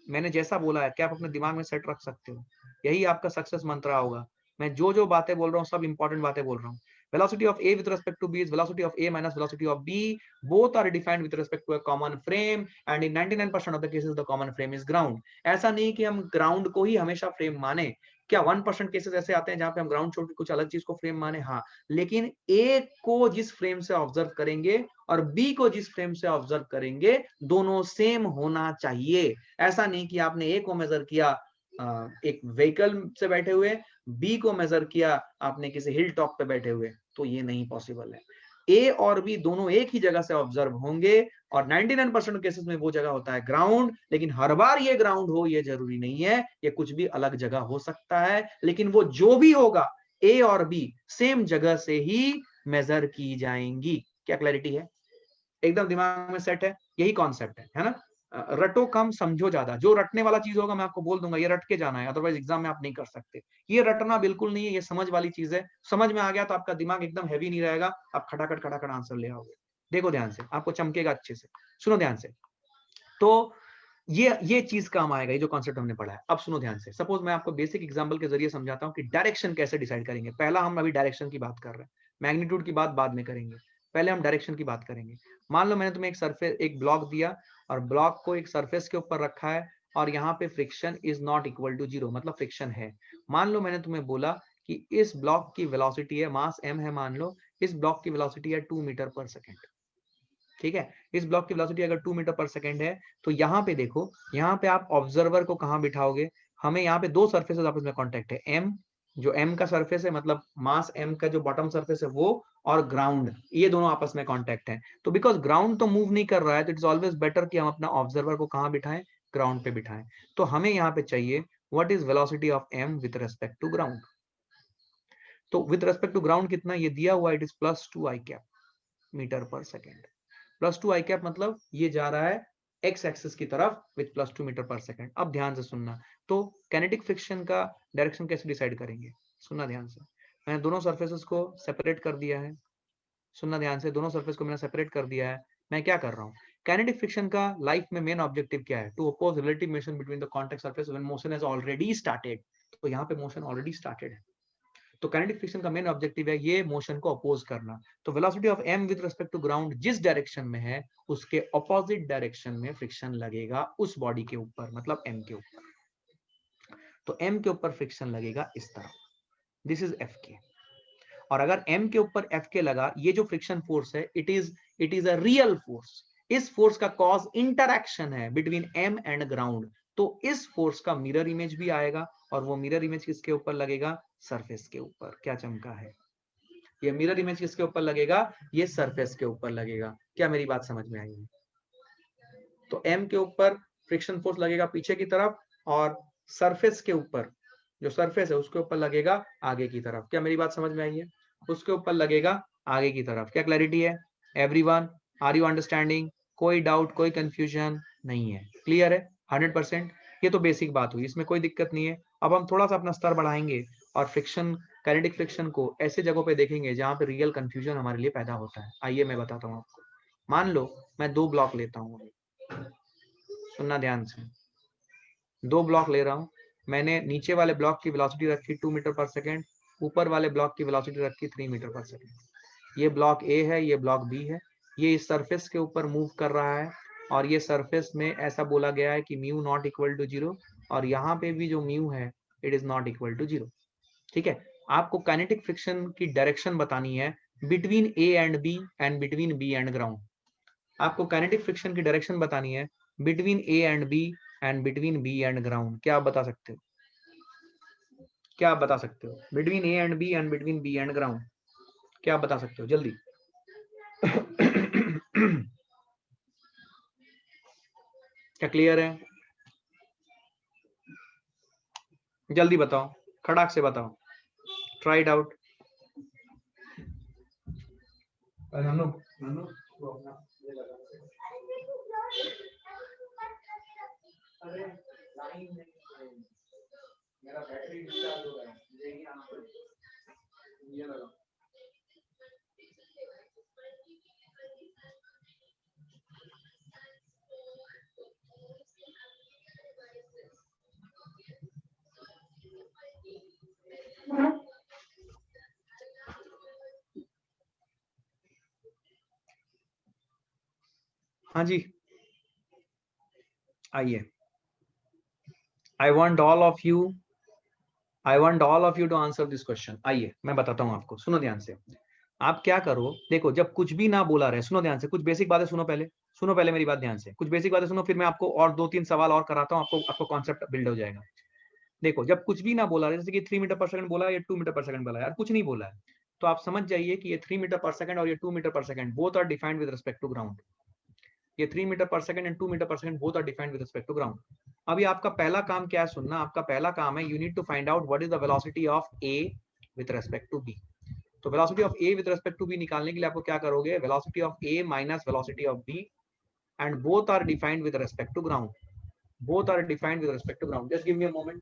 मैंने जैसा बोला है क्या आप अपने दिमाग में set रख सकते हो? यही आपका सक्सेस मंत्र होगा। मैं जो बातें बोल रहा हूँ सब इंपॉर्टेंट बातें बोल रहा हूँ। Velocity of A with respect to B is velocity of A minus velocity of B. Both are defined with respect to a common frame, and in 99% of the cases the common frame is ground. ऐसा नहीं कि हम ground को ही हमेशा frame माने। क्या 1% cases ऐसे आते हैं जहां पे हम ग्राउंड छोड़ के कुछ अलग चीज को फ्रेम माने? हाँ, लेकिन A को जिस फ्रेम से ऑब्जर्व करेंगे और B को जिस फ्रेम से ऑब्जर्व करेंगे दोनों सेम होना चाहिए। ऐसा नहीं कि आपने A को मेजर किया एक व्हीकल से बैठे हुए, बी को मेजर किया आपने किसी हिल टॉप पे बैठे हुए, तो ये नहीं पॉसिबल है। ए और बी दोनों एक ही जगह से ऑब्जर्व होंगे, और 99% केसेस में वो जगह होता है ग्राउंड। लेकिन हर बार ये ग्राउंड हो ये जरूरी नहीं है, ये कुछ भी अलग जगह हो सकता है, लेकिन वो जो भी होगा ए और बी सेम जगह से ही मेजर की जाएंगी। क्या क्लैरिटी है? एकदम दिमाग में सेट है? यही कॉन्सेप्ट है ना? रटो कम समझो ज्यादा। जो रटने वाला चीज होगा मैं आपको बोल दूंगा ये रट के जाना है, अदरवाइज एग्जाम में आप नहीं कर सकते। ये रटना बिल्कुल नहीं है, ये समझ वाली चीज है। समझ में आ गया तो आपका दिमाग एकदम हैवी नहीं रहेगा, आप खटाखट खटाखट आंसर ले आओगे। देखो ध्यान से, आपको चमकेगा अच्छे से, सुनो ध्यान से। तो ये चीज काम आएगा, ये जो कॉन्सेप्ट हमने पढ़ा है। अब सुनो ध्यान से, सपोज मैं आपको बेसिक एग्जांपल के जरिए समझाता हूं कि डायरेक्शन कैसे डिसाइड करेंगे। पहला हम अभी डायरेक्शन की बात कर रहे हैं, मैग्नीट्यूड की बात बाद में करेंगे, पहले हम डायरेक्शन की बात करेंगे। मान लो मैंने तुम्हें एक सरफेस, एक ब्लॉक दिया, और ब्लॉक को एक सरफेस के ऊपर रखा है, और यहाँ पे friction is not equal to 0, मतलब फ्रिक्शन है। मान लो मैंने तुम्हें बोला कि इस ब्लॉक की वेलोसिटी है, मास m है, मान लो इस ब्लॉक की वेलोसिटी है 2 मीटर पर सेकेंड। ठीक है, इस ब्लॉक की वेलोसिटी अगर 2 मीटर पर सेकेंड है, तो यहाँ पे देखो, यहाँ पे आप ऑब्जर्वर को कहाँ बिठाओगे? हमें यहाँ पे दो सरफेसेस आपस में कांटेक्ट है, m जो m का सरफेस है, मतलब मास m का जो बॉटम सरफेस है वो, और ग्राउंड, ये दोनों आपस में कांटेक्ट है। तो बिकॉज ग्राउंड तो मूव नहीं कर रहा है, तो इट इज ऑलवेज बेटर कि हम अपना ऑब्जर्वर को कहाँ बिठाएं? ग्राउंड पे बिठाएं। तो हमें यहाँ पे चाहिए what is velocity of m with respect to ground. तो विद रेस्पेक्ट टू ग्राउंड कितना ये दिया हुआ, it is +2 i cap metre पर सेकेंड। +2 i कैप मतलब ये जा रहा है एक्स एक्सिस की तरफ विद +2 मीटर पर सेकेंड। अब ध्यान से सुनना, तो काइनेटिक फ्रिक्शन का डायरेक्शन कैसे डिसाइड करेंगे? सुनना ध्यान से, मैंने दोनों सरफेसेस को सेपरेट कर दिया है। सुनना ध्यान से, दोनों सरफेस को मैंने सेपरेट कर दिया है। मैं क्या कर रहा हूँ? काइनेटिक फ्रिक्शन का लाइफ में मेन ऑब्जेक्टिव क्या है? To oppose relative motion between the contact surface when motion has already started. तो यहाँ पे मोशन ऑलरेडी स्टार्टेड है, तो काइनेटिक फ्रिक्शन का मेन ऑब्जेक्टिव है ये मोशन को अपोज करना। तो velocity of m with respect to ground जिस डायरेक्शन में है उसके अपोजिट डायरेक्शन में फ्रिक्शन लगेगा उस बॉडी के ऊपर, मतलब m के ऊपर। तो m के ऊपर फ्रिक्शन लगेगा इस तरह, दिस इज Fk। और अगर m के ऊपर Fk लगा, ये जो फ्रिक्शन फोर्स है it is a real force. इस फोर्स का कॉज इंटरैक्शन है बिटवीन m एंड ग्राउंड। तो इस फोर्स का मिरर इमेज भी आएगा, और वो मिरर इमेज किसके ऊपर लगेगा? सरफेस के ऊपर। क्या चमका है? ये मिरर इमेज किसके ऊपर लगेगा? ये सरफेस के ऊपर लगेगा। क्या मेरी बात समझ में आई है? तो m के ऊपर फ्रिक्शन फोर्स लगेगा पीछे की तरफ, और सरफेस के ऊपर, जो सरफेस है उसके ऊपर लगेगा आगे की तरफ। क्या मेरी बात समझ में आई है? उसके ऊपर लगेगा आगे की तरफ। क्या क्लैरिटी है एवरीवन? Are you understanding? कोई डाउट, कोई कंफ्यूजन नहीं है? क्लियर है 100%? ये तो बेसिक बात हुई, इसमें कोई दिक्कत नहीं है। अब हम थोड़ा सा अपना स्तर बढ़ाएंगे और फ्रिक्शन, काइनेटिक फ्रिक्शन को ऐसे जगहों पे देखेंगे जहां पे रियल कंफ्यूजन हमारे लिए पैदा होता है। आइए मैं बताता हूँ आपको। मान लो मैं दो ब्लॉक लेता हूँ, सुनना ध्यान से, दो ब्लॉक ले रहा हूँ। मैंने नीचे वाले ब्लॉक की वेलोसिटी रखी 2 मीटर पर सेकेंड, ऊपर वाले ब्लॉक की वेलोसिटी रखी 3 मीटर पर सेकेंड। ये ब्लॉक ए है, ये ब्लॉक बी है। ये इस सरफेस के ऊपर मूव कर रहा है, और ये सरफेस में ऐसा बोला गया है कि म्यू नॉट इक्वल टू 0, और यहाँ पे भी जो म्यू है it is not equal to 0। ठीक है, आपको काइनेटिक फ्रिक्शन की डायरेक्शन बतानी है between A and B and between B and ground. आपको काइनेटिक फ्रिक्शन की डायरेक्शन बतानी है between A and B and between B and ground. क्या आप बता सकते हो? क्या आप बता सकते हो? Between A and B and between B and ground क्या आप बता सकते हो? जल्दी क्या क्लियर है? जल्दी बताओ, खड़ाक से बताओ, ट्राई इट आउट। मेरा बैटरी डिस्चार्ज हो रहा है, यही आना पड़ेगा, ये लगा। हाँ जी, आइए। I want all of you to answer this question. आइए मैं बताता हूं आपको, सुनो ध्यान से। आप क्या करो, देखो जब कुछ भी ना बोला रहे, सुनो ध्यान से, कुछ बेसिक बातें सुनो पहले, सुनो पहले मेरी बात ध्यान से, कुछ बेसिक बातें सुनो, फिर मैं आपको और 2-3 सवाल और कराता हूं, आपको कॉन्सेप्ट बिल्ड हो जाएगा। देखो जब कुछ भी ना बोला रहे, जैसे कि 3 मीटर पर सेकंड बोला या 2 मीटर पर सेकंड बोला, यार कुछ नहीं बोला है, तो आप समझ जाइए कि ये 3 मीटर पर सेकंड और ये 2 मीटर पर second both are defined with respect to ground. ये 3 मीटर पर सेकंड एंड 2 मीटर पर second both are defined with respect to ground. अभी आपका पहला काम क्या है सुनना, आपका पहला काम है you need to find out what is the velocity of A with respect to B. तो velocity of A with respect to B निकालने के लिए आपको क्या करोगे, velocity of A minus velocity of B and both are defined with respect to ground, both are defined with respect to ground. Just give me a moment,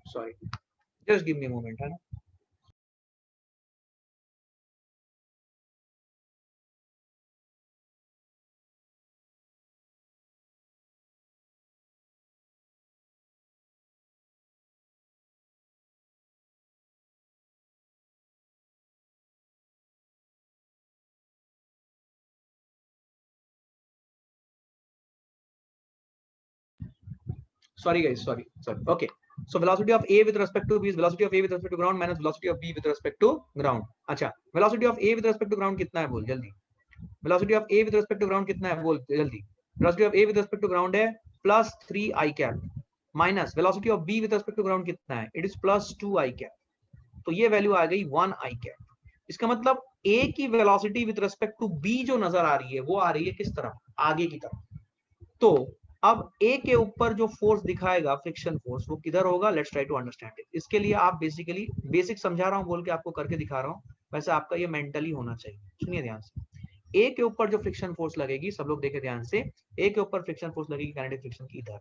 sorry, just give me a moment, है ना। Sorry guys, sorry. Okay. So velocity of A with respect to B is velocity of A with respect to ground minus velocity of B with respect to ground. अच्छा, velocity of A with respect to ground कितना है बोल जल्दी। Velocity of A with respect to ground कितना है बोल जल्दी। Velocity of A with respect to ground है +3 I cap minus velocity of B with respect to ground कितना है, it is +2 I cap। तो ये वैल्यू आ गई 1 I cap। इसका मतलब A की velocity with respect to B जो नजर आ रही है वो आ रही है किस तरफ, आगे की तरफ। तो अब ए के ऊपर जो फोर्स दिखाएगा फ्रिक्शन फोर्स, वो किधर होगा, let's try to understand it. इसके लिए आप बेसिकली बेसिक समझा रहा हूं बोल के आपको करके दिखा रहा हूं, वैसे आपका ये मेंटली होना चाहिए। सुनिए ध्यान से, ए के ऊपर जो फ्रिक्शन फोर्स लगेगी, सब लोग देखे ध्यान से, ए के ऊपर फ्रिक्शन फोर्स लगेगी काइनेटिक फ्रिक्शन की इधर।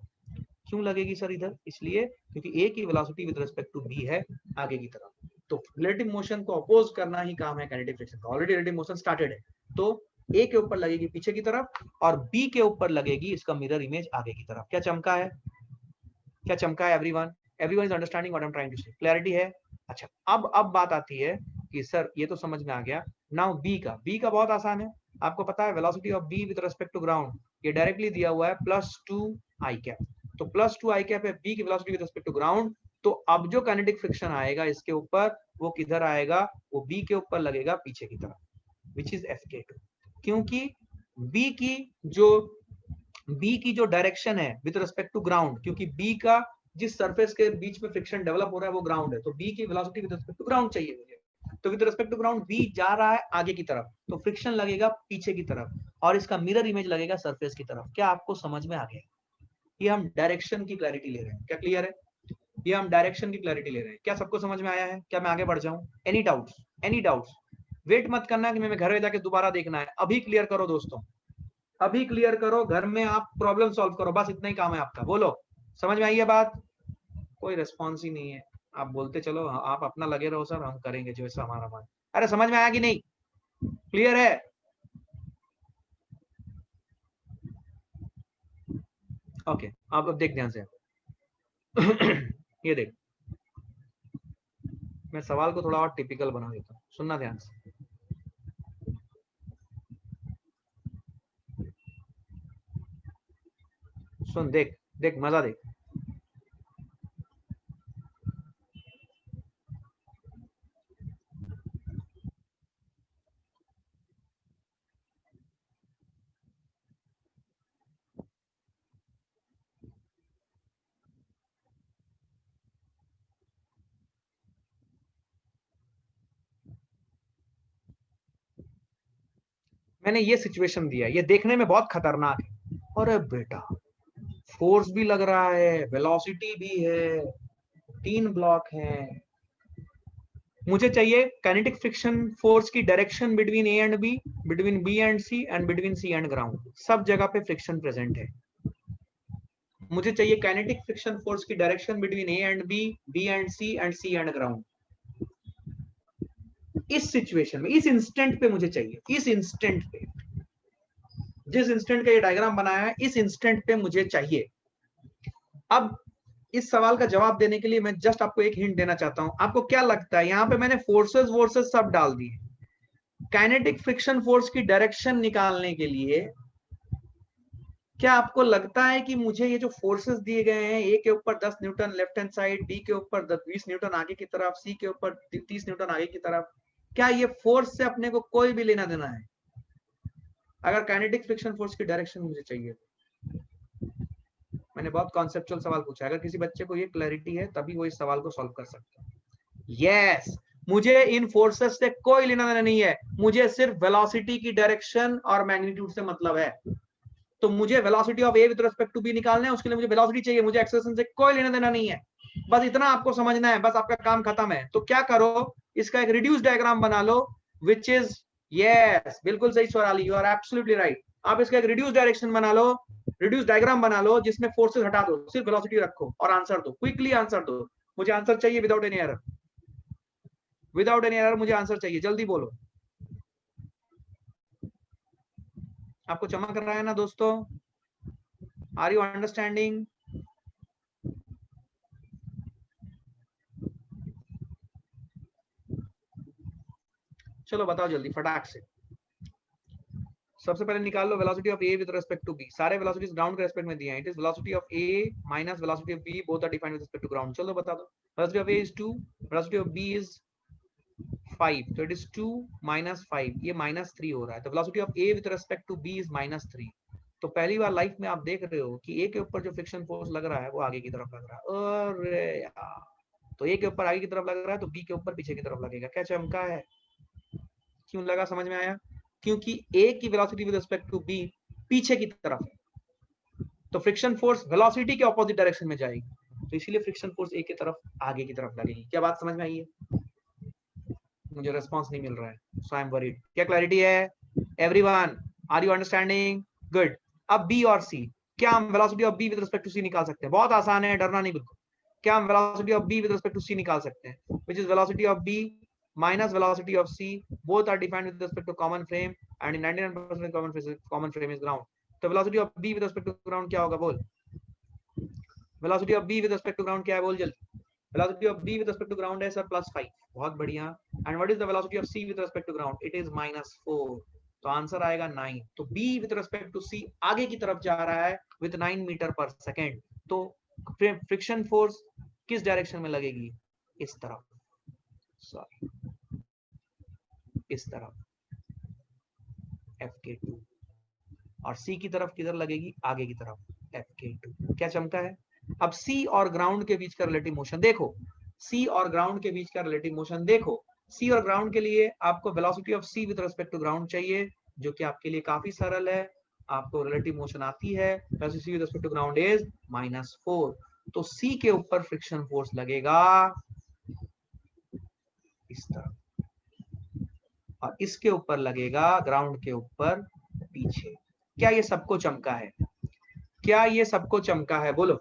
क्यों लगेगी सर इधर, इसलिए क्योंकि ए की velocity with respect to B है आगे की तरफ, तो रिलेटिव मोशन को अपोज करना ही काम है काइनेटिक फ्रिक्शन का। ऑलरेडी रिलेटिव मोशन स्टार्टेड है, तो ए के ऊपर लगेगी पीछे की तरफ और बी के ऊपर लगेगी इसका मिरर इमेज आगे की तरफ। क्या चमका है, क्या चमका है everyone, everyone is understanding what I am trying to say, clarity है। अच्छा, अब बात आती है कि सर ये तो समझ में आ गया, नाउ बी का बहुत आसान है। आपको पता है velocity of B with respect to ground ये डायरेक्टली दिया हुआ है +2 आई कैप। तो +2 आई कैप है बी की velocity with respect to ground. तो अब जो काइनेटिक फ्रिक्शन आएगा इसके ऊपर वो किधर आएगा, वो बी के ऊपर लगेगा पीछे की तरफ, विच इज Fk2। क्योंकि बी की जो डायरेक्शन है विद रिस्पेक्ट टू ग्राउंड, क्योंकि बी का जिस सरफेस के बीच में फ्रिक्शन डेवलप हो रहा है वो ग्राउंड है, तो बी की velocity with respect to ground चाहिए मुझे। तो with respect to ground B जा रहा है आगे की तरफ, तो फ्रिक्शन लगेगा पीछे की तरफ और इसका मिरर इमेज लगेगा सरफेस की तरफ। क्या आपको समझ में आ गया? ये हम डायरेक्शन की क्लैरिटी ले रहे हैं, क्या क्लियर है? ये हम डायरेक्शन की क्लैरिटी ले रहे हैं, क्या सबको समझ में आया है? क्या मैं आगे बढ़ जाऊं? Any doubts, any doubts? Wait मत करना कि मैं घर में जाके दोबारा देखना है, अभी क्लियर करो दोस्तों, अभी क्लियर करो, घर में आप प्रॉब्लम सॉल्व करो, बस इतना ही काम है आपका। बोलो, समझ में आई है बात? कोई रिस्पॉन्स ही नहीं है, आप बोलते चलो, आप अपना लगे रहो सर, हम करेंगे जो ऐसा हमारा मन। अरे समझ में आया कि नहीं, क्लियर है? ओके, अब देख ध्यान से ये देख, मैं सवाल को थोड़ा और टिपिकल बना देता हूँ, सुनना ध्यान से। सुन, देख देख, मजा देख। मैंने ये सिचुएशन दिया है, ये देखने में बहुत खतरनाक है। अरे बेटा, फोर्स भी लग रहा है, वेलोसिटी भी है, 3 ब्लॉक हैं। मुझे चाहिए काइनेटिक फ्रिक्शन फोर्स की direction between A and B, between B and C and between C and ground. सब जगह पे फ्रिक्शन प्रेजेंट है। मुझे चाहिए काइनेटिक फ्रिक्शन फोर्स की direction between A and B and C and ground. इस situation में, इस इंस्टेंट पे मुझे चाहिए, इस इंस्टेंट पे, जिस इंस्टेंट का ये डायग्राम बनाया है, इस इंस्टेंट पे मुझे चाहिए। अब इस सवाल का जवाब देने के लिए मैं जस्ट आपको एक हिंट देना चाहता हूं। आपको क्या लगता है, यहां पे मैंने फोर्सेस वोर्सेस सब डाल दिए। काइनेटिक फ्रिक्शन फोर्स की डायरेक्शन निकालने के लिए क्या आपको लगता है कि मुझे ये जो फोर्सेस दिए गए हैं, ए के ऊपर 10 newton left hand side, B के ऊपर 20 न्यूटन आगे की तरफ, सी के ऊपर 30 न्यूटन आगे की तरफ, क्या ये फोर्स से अपने को कोई भी लेना देना है? अगर काइनेटिक फ्रिक्शन फोर्स की डायरेक्शन मुझे चाहिए। मैंने बहुत कॉन्सेप्चुअल सवाल पूछा, अगर किसी बच्चे को ये क्लैरिटी है तभी वो इस सवाल को सॉल्व कर सकता है। यस, मुझे इन फोर्सेस से कोई लेना देना नहीं है, मुझे सिर्फ वेलोसिटी की डायरेक्शन और मैग्नीट्यूड से मतलब है। तो मुझे velocity of A with respect to B निकालना है, उसके लिए मुझे वेलोसिटी चाहिए, मुझे एक्सेलरेशन से कोई लेना देना नहीं है। बस इतना आपको समझना है, बस आपका काम खत्म है। तो क्या करो, इसका एक रिड्यूस डायग्राम बना लो, विच इज, यस बिल्कुल सही Swarali, you are absolutely right. आप इसका एक रिड्यूस डायरेक्शन बना लो, रिड्यूस डायग्राम बना लो, जिसमें फोर्सेस हटा दो, सिर्फ वेलोसिटी रखो और आंसर दो, क्विकली आंसर दो। मुझे आंसर चाहिए without any error, without any error मुझे आंसर चाहिए, जल्दी बोलो। आपको चमक रहा है ना दोस्तों? Are you understanding? चलो बताओ जल्दी फटाक से। सबसे पहले निकाल लो velocity of A with respect to B. सारे वेलोसिटीज ग्राउंड के रिस्पेक्ट में दिए हैं। It is velocity of A minus velocity of B, both are defined with respect to ground. चलो बता दो। Velocity of A is 2, velocity of B is 5, तो it is 2 minus 5, ये -3 हो रहा है। तो velocity of A with respect to B is -3। तो पहली बार लाइफ में आप देख रहे हो कि ए के ऊपर जो फ्रिक्शन फोर्स लग रहा है वो आगे की तरफ लग रहा है। अरे यार, तो ए के ऊपर आगे की तरफ लग रहा है तो बी के ऊपर पीछे की तरफ लगेगा। क्या चमका है? क्यों लगा? समझ में आया? क्योंकि ए की velocity with respect to B पीछे की तरफ है, तो फ्रिक्शन फोर्स वेलोसिटी के ऑपोजिट डायरेक्शन में जाएगी, तो इसीलिए फ्रिक्शन फोर्स ए की तरफ आगे की तरफ लगेगी। क्या बात समझ में आई है? मुझे रिस्पांस नहीं मिल रहा है, सो आई एम वरीड। क्या क्लैरिटी है everyone? Are you understanding? Good. अब बी और सी, क्या हम velocity of B with respect to C निकाल सकते हैं? बहुत आसान है, डरना नहीं बिल्कुल। क्या हम velocity of B with respect to C निकाल सकते हैं? Which is velocity of B minus velocity of c, both are defined with respect to common frame and in 99% common frame is ground. तो velocity of b with respect to ground क्या होगा? बोल। velocity of b with respect to ground क्या है? बोल जल्दी। velocity of b with respect to ground है sir +5, बहुत बढ़िया। and what is the velocity of c with respect to ground? it is -4, तो आंसर आएगा 9। तो b with respect to c आगे की तरफ जा रहा है with 9 मीटर पर सेकेंड, तो फ्रिक्शन फोर्स किस डायरेक्शन में लगेगी? इस तरफ, सॉरी इस तरफ, Fk2। और C की तरफ किधर लगेगी? आगे की तरफ, Fk2। क्या चमका है? अब C और ग्राउंड के बीच का रिलेटिव मोशन देखो, C और ग्राउंड के बीच का रिलेटिव मोशन देखो। C और ग्राउंड के लिए आपको velocity of C with respect to ground चाहिए, जो कि आपके लिए काफी सरल है, आपको रिलेटिव मोशन आती है। Velocity with respect to ground is -4, तो C के ऊपर फ्रिक्शन फोर्स लगेगा इस तरफ, और इसके ऊपर लगेगा ग्राउंड के ऊपर पीछे। क्या ये सबको चमका है? क्या ये सबको चमका है? बोलो।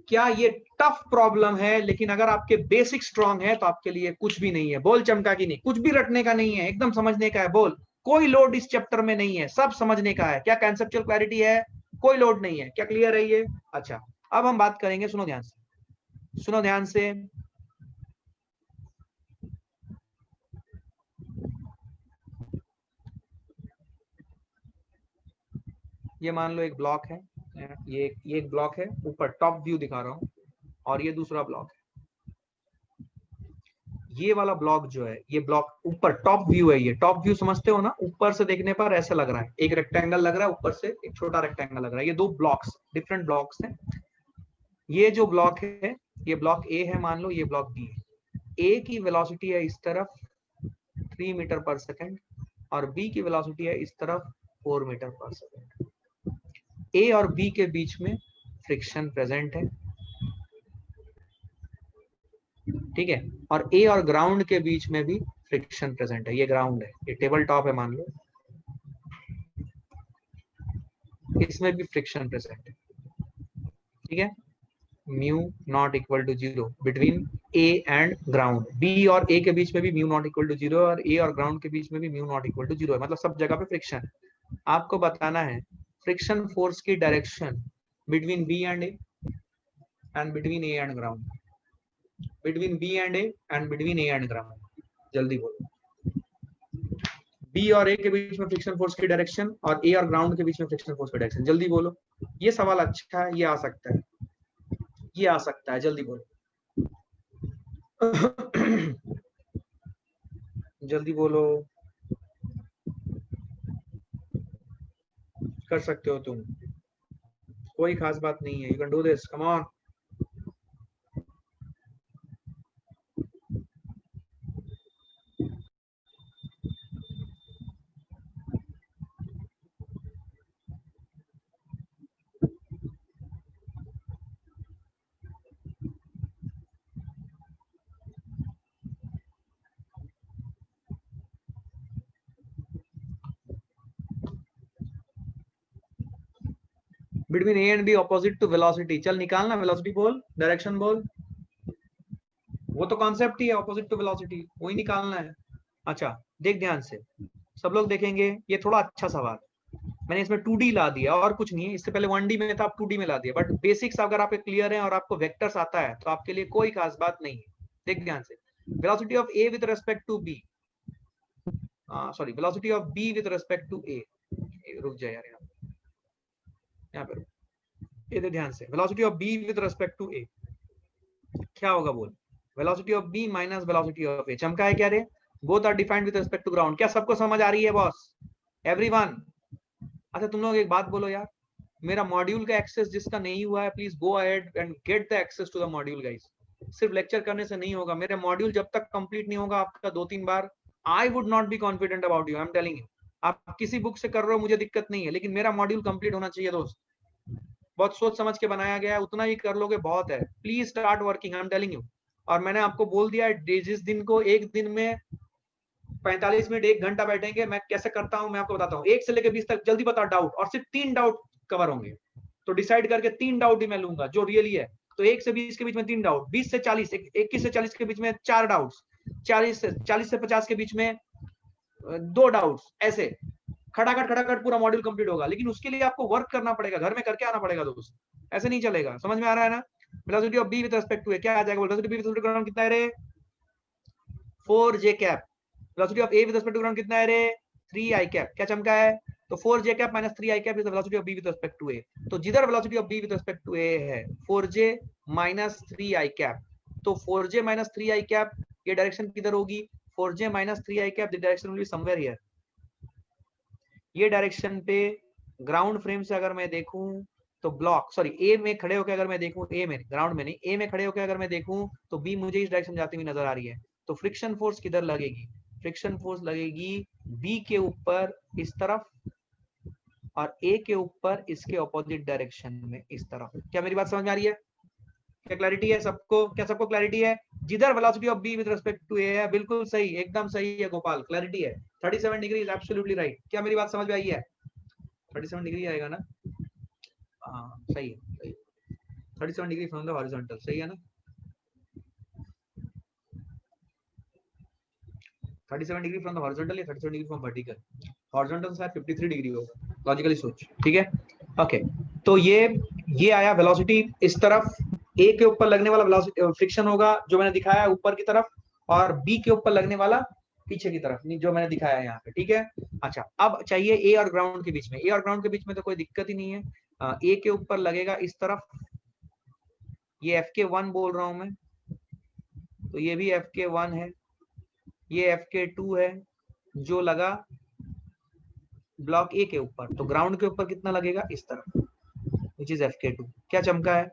क्या ये टफ प्रॉब्लम है, लेकिन अगर आपके बेसिक स्ट्रांग है तो आपके लिए कुछ भी नहीं है? बोल चमका की नहीं? कुछ भी रटने का नहीं है, एकदम समझने का है। बोल। कोई लोड इस चैप्टर में नहीं है, सब समझने का है। क्या कंसेप्चुअल क्लैरिटी है? कोई लोड नहीं है। क्या क्लियर है ये? अच्छा, अब हम बात करेंगे, सुनो ध्यान से, सुनो ध्यान से। ये मान लो एक ब्लॉक है, ये एक ब्लॉक है, ऊपर टॉप व्यू दिखा रहा हूं, और ये दूसरा ब्लॉक है। ये वाला ब्लॉक जो है, ये ब्लॉक ऊपर टॉप व्यू है। ये टॉप व्यू समझते हो ना? ऊपर से देखने पर ऐसे लग रहा है, एक रेक्टेंगल लग रहा है, ऊपर से एक छोटा रेक्टेंगल लग रहा है। ये दो ब्लॉक्स, डिफरेंट ब्लॉक्स हैं। ये जो ब्लॉक है, ये ब्लॉक ए है मान लो, ये ब्लॉक बी है। ए की वेलोसिटी है इस तरफ 3 मीटर पर सेकेंड, और बी की वेलोसिटी है इस तरफ 4 मीटर पर सेकेंड। ए और बी के बीच में फ्रिक्शन प्रेजेंट है, ठीक है, और ए और ग्राउंड के बीच में भी फ्रिक्शन प्रेजेंट है। ये ग्राउंड है, ये टेबल टॉप है मान लो, इसमें भी फ्रिक्शन प्रेजेंट है, ठीक है। Mu not equal to 0 between A and ground, B और ए के बीच में भी म्यू नॉट इक्वल टू 0 और ए और ग्राउंड के बीच में भी म्यू नॉट इक्वल टू 0 है, मतलब सब जगह पे फ्रिक्शन। आपको बताना है फ्रिक्शन फोर्स की direction between B and A and between A and ground, between B and A and between A and ground. जल्दी बोलो, बी और ए के बीच में फ्रिक्शन फोर्स की डायरेक्शन और ए और ग्राउंड के बीच में फ्रिक्शन फोर्स की डायरेक्शन। जल्दी बोलो, ये सवाल अच्छा है, ये आ सकता है, ये आ सकता है, जल्दी बोलो। जल्दी बोलो, कर सकते हो तुम, कोई खास बात नहीं है, you can do this, come on. Between A and B opposite to velocity, चल निकालना, वेलोसिटी बोल, डायरेक्शन बोल, वो तो कॉन्सेप्ट ही है, ऑपोजिट टू वेलोसिटी, वही निकालना है। अच्छा देख ध्यान से, सब लोग देखेंगे, ये थोड़ा अच्छा सवाल, मैंने इसमें 2D ला दिया और कुछ नहीं है, इससे पहले 1D में था, अब 2D में ला दिया, बट बेसिक्स अगर आपके क्लियर है और आपको वेक्टर्स आता है तो आपके लिए कोई खास बात नहीं है। देख ध्यान से, velocity of A with respect to B, sorry velocity of B with respect to A, रुक जाए यार यहाँ पे रुक, ये दे ध्यान से, velocity of B with respect to A क्या होगा बोल, velocity of B minus velocity of A, चमका है क्या रे, both are defined with respect to ground, क्या सबको समझ आ रही है बॉस, एवरीवन? अच्छा तुम लोग एक बात बोलो यार, मेरा मॉड्यूल का एक्सेस जिसका नहीं हुआ है please go ahead and get the access to the module guys, सिर्फ लेक्चर करने से नहीं होगा, मेरे मॉड्यूल जब तक कंप्लीट नहीं होगा आपका 2-3 बार, I would not be confident about you, I am telling you, आप किसी बुक से कर रहे हो मुझे दिक्कत नहीं है, लेकिन मेरा मॉड्यूल कंप्लीट होना चाहिए दोस्त, बहुत सोच समझ के बनाया गया है, उतना ही कर लोगे बहुत है, please start working, I am telling you. और मैंने आपको बोल दिया जिस दिन को एक दिन में 45 मिनट 1 घंटा बैठेंगे, मैं कैसे करता हूं मैं आपको बताता हूँ, 1 से लेकर 20 तक जल्दी बताओ डाउट, और सिर्फ 3 डाउट कवर होंगे, तो डिसाइड करके 3 डाउट ही मैं लूंगा जो रियली है, तो 1 से 20 के बीच में 3 डाउट, 20 से 40, 21 से 40 के बीच में 4 डाउट्स, 40 से 50 के बीच में 2 डाउट्स, ऐसे खड़ाखट पूरा मॉड्यूल कंप्लीट होगा, लेकिन उसके लिए आपको वर्क करना पड़ेगा, घर में करके आना पड़ेगा दोस्त, ऐसे नहीं चलेगा, समझ में आ रहा है ना। Velocity of B with respect to A क्या आ जाएगा, velocity B with respect to ground कितना है रे, 4j cap, velocity of A with respect to ground कितना है रे, 3i कैप, क्या चमका है, तो 4j cap minus 3i cap is the velocity of B with respect to A, तो जिधर velocity of B with respect to A है 4j माइनस 3i कैप, तो 4j माइनस 3i कैप ये direction किधर होगी, 4j minus 3i cap the direction will be somewhere here, ये direction पे ground frame से अगर मैं देखूं तो ब्लॉक, सॉरी ए में खड़े होकर अगर मैं देखूं, ए में ग्राउंड में नहीं, ए में खड़े होकर अगर मैं देखूं तो बी मुझे इस डायरेक्शन जाती हुई नजर आ रही है, तो फ्रिक्शन फोर्स किधर लगेगी, फ्रिक्शन फोर्स लगेगी बी के ऊपर इस तरफ और ए के ऊपर इसके ऑपोजिट डायरेक्शन में इस तरफ। क्या मेरी बात समझ में आ रही है, क्या क्लैरिटी है सबको, क्या सबको क्लैरिटी है, जिधर velocity of B with respect to A है, बिल्कुल सही, एकदम सही है गोपाल, क्लैरिटी है, 37 डिग्री इज एब्सोल्युटली राइट, क्या मेरी बात समझ में आई है, 37 डिग्री आएगा ना, हाँ सही है, सही है, 37 डिग्री फ्रॉम द हॉरिजॉन्टल, सही है ना, 37 डिग्री फ्रॉम द हॉरिजॉन्टल या 37 डिग्री फ्रॉम वर्टिकल, हॉरिजॉन्टल से 53 डिग्री होगा, लॉजिकली सोच, ठीक है ओके। तो ये आया वेलोसिटी इस तरफ, ए के ऊपर लगने वाला वेलोसिटी फ्रिक्शन होगा जो मैंने दिखाया ऊपर की तरफ, और बी के ऊपर लगने वाला पीछे की तरफ, जो मैंने दिखाया यहाँ पे, ठीक है। अच्छा अब चाहिए ए और ग्राउंड के बीच में, ए और ग्राउंड के बीच में तो कोई दिक्कत ही नहीं है, ए के ऊपर लगेगा इस तरफ, ये FK1 बोल रहा हूं मैं, तो ये भी FK1 है, ये FK2 है जो लगा ब्लॉक ए के ऊपर, तो ग्राउंड के ऊपर कितना लगेगा इस तरफ, विच इज FK2, क्या चमका है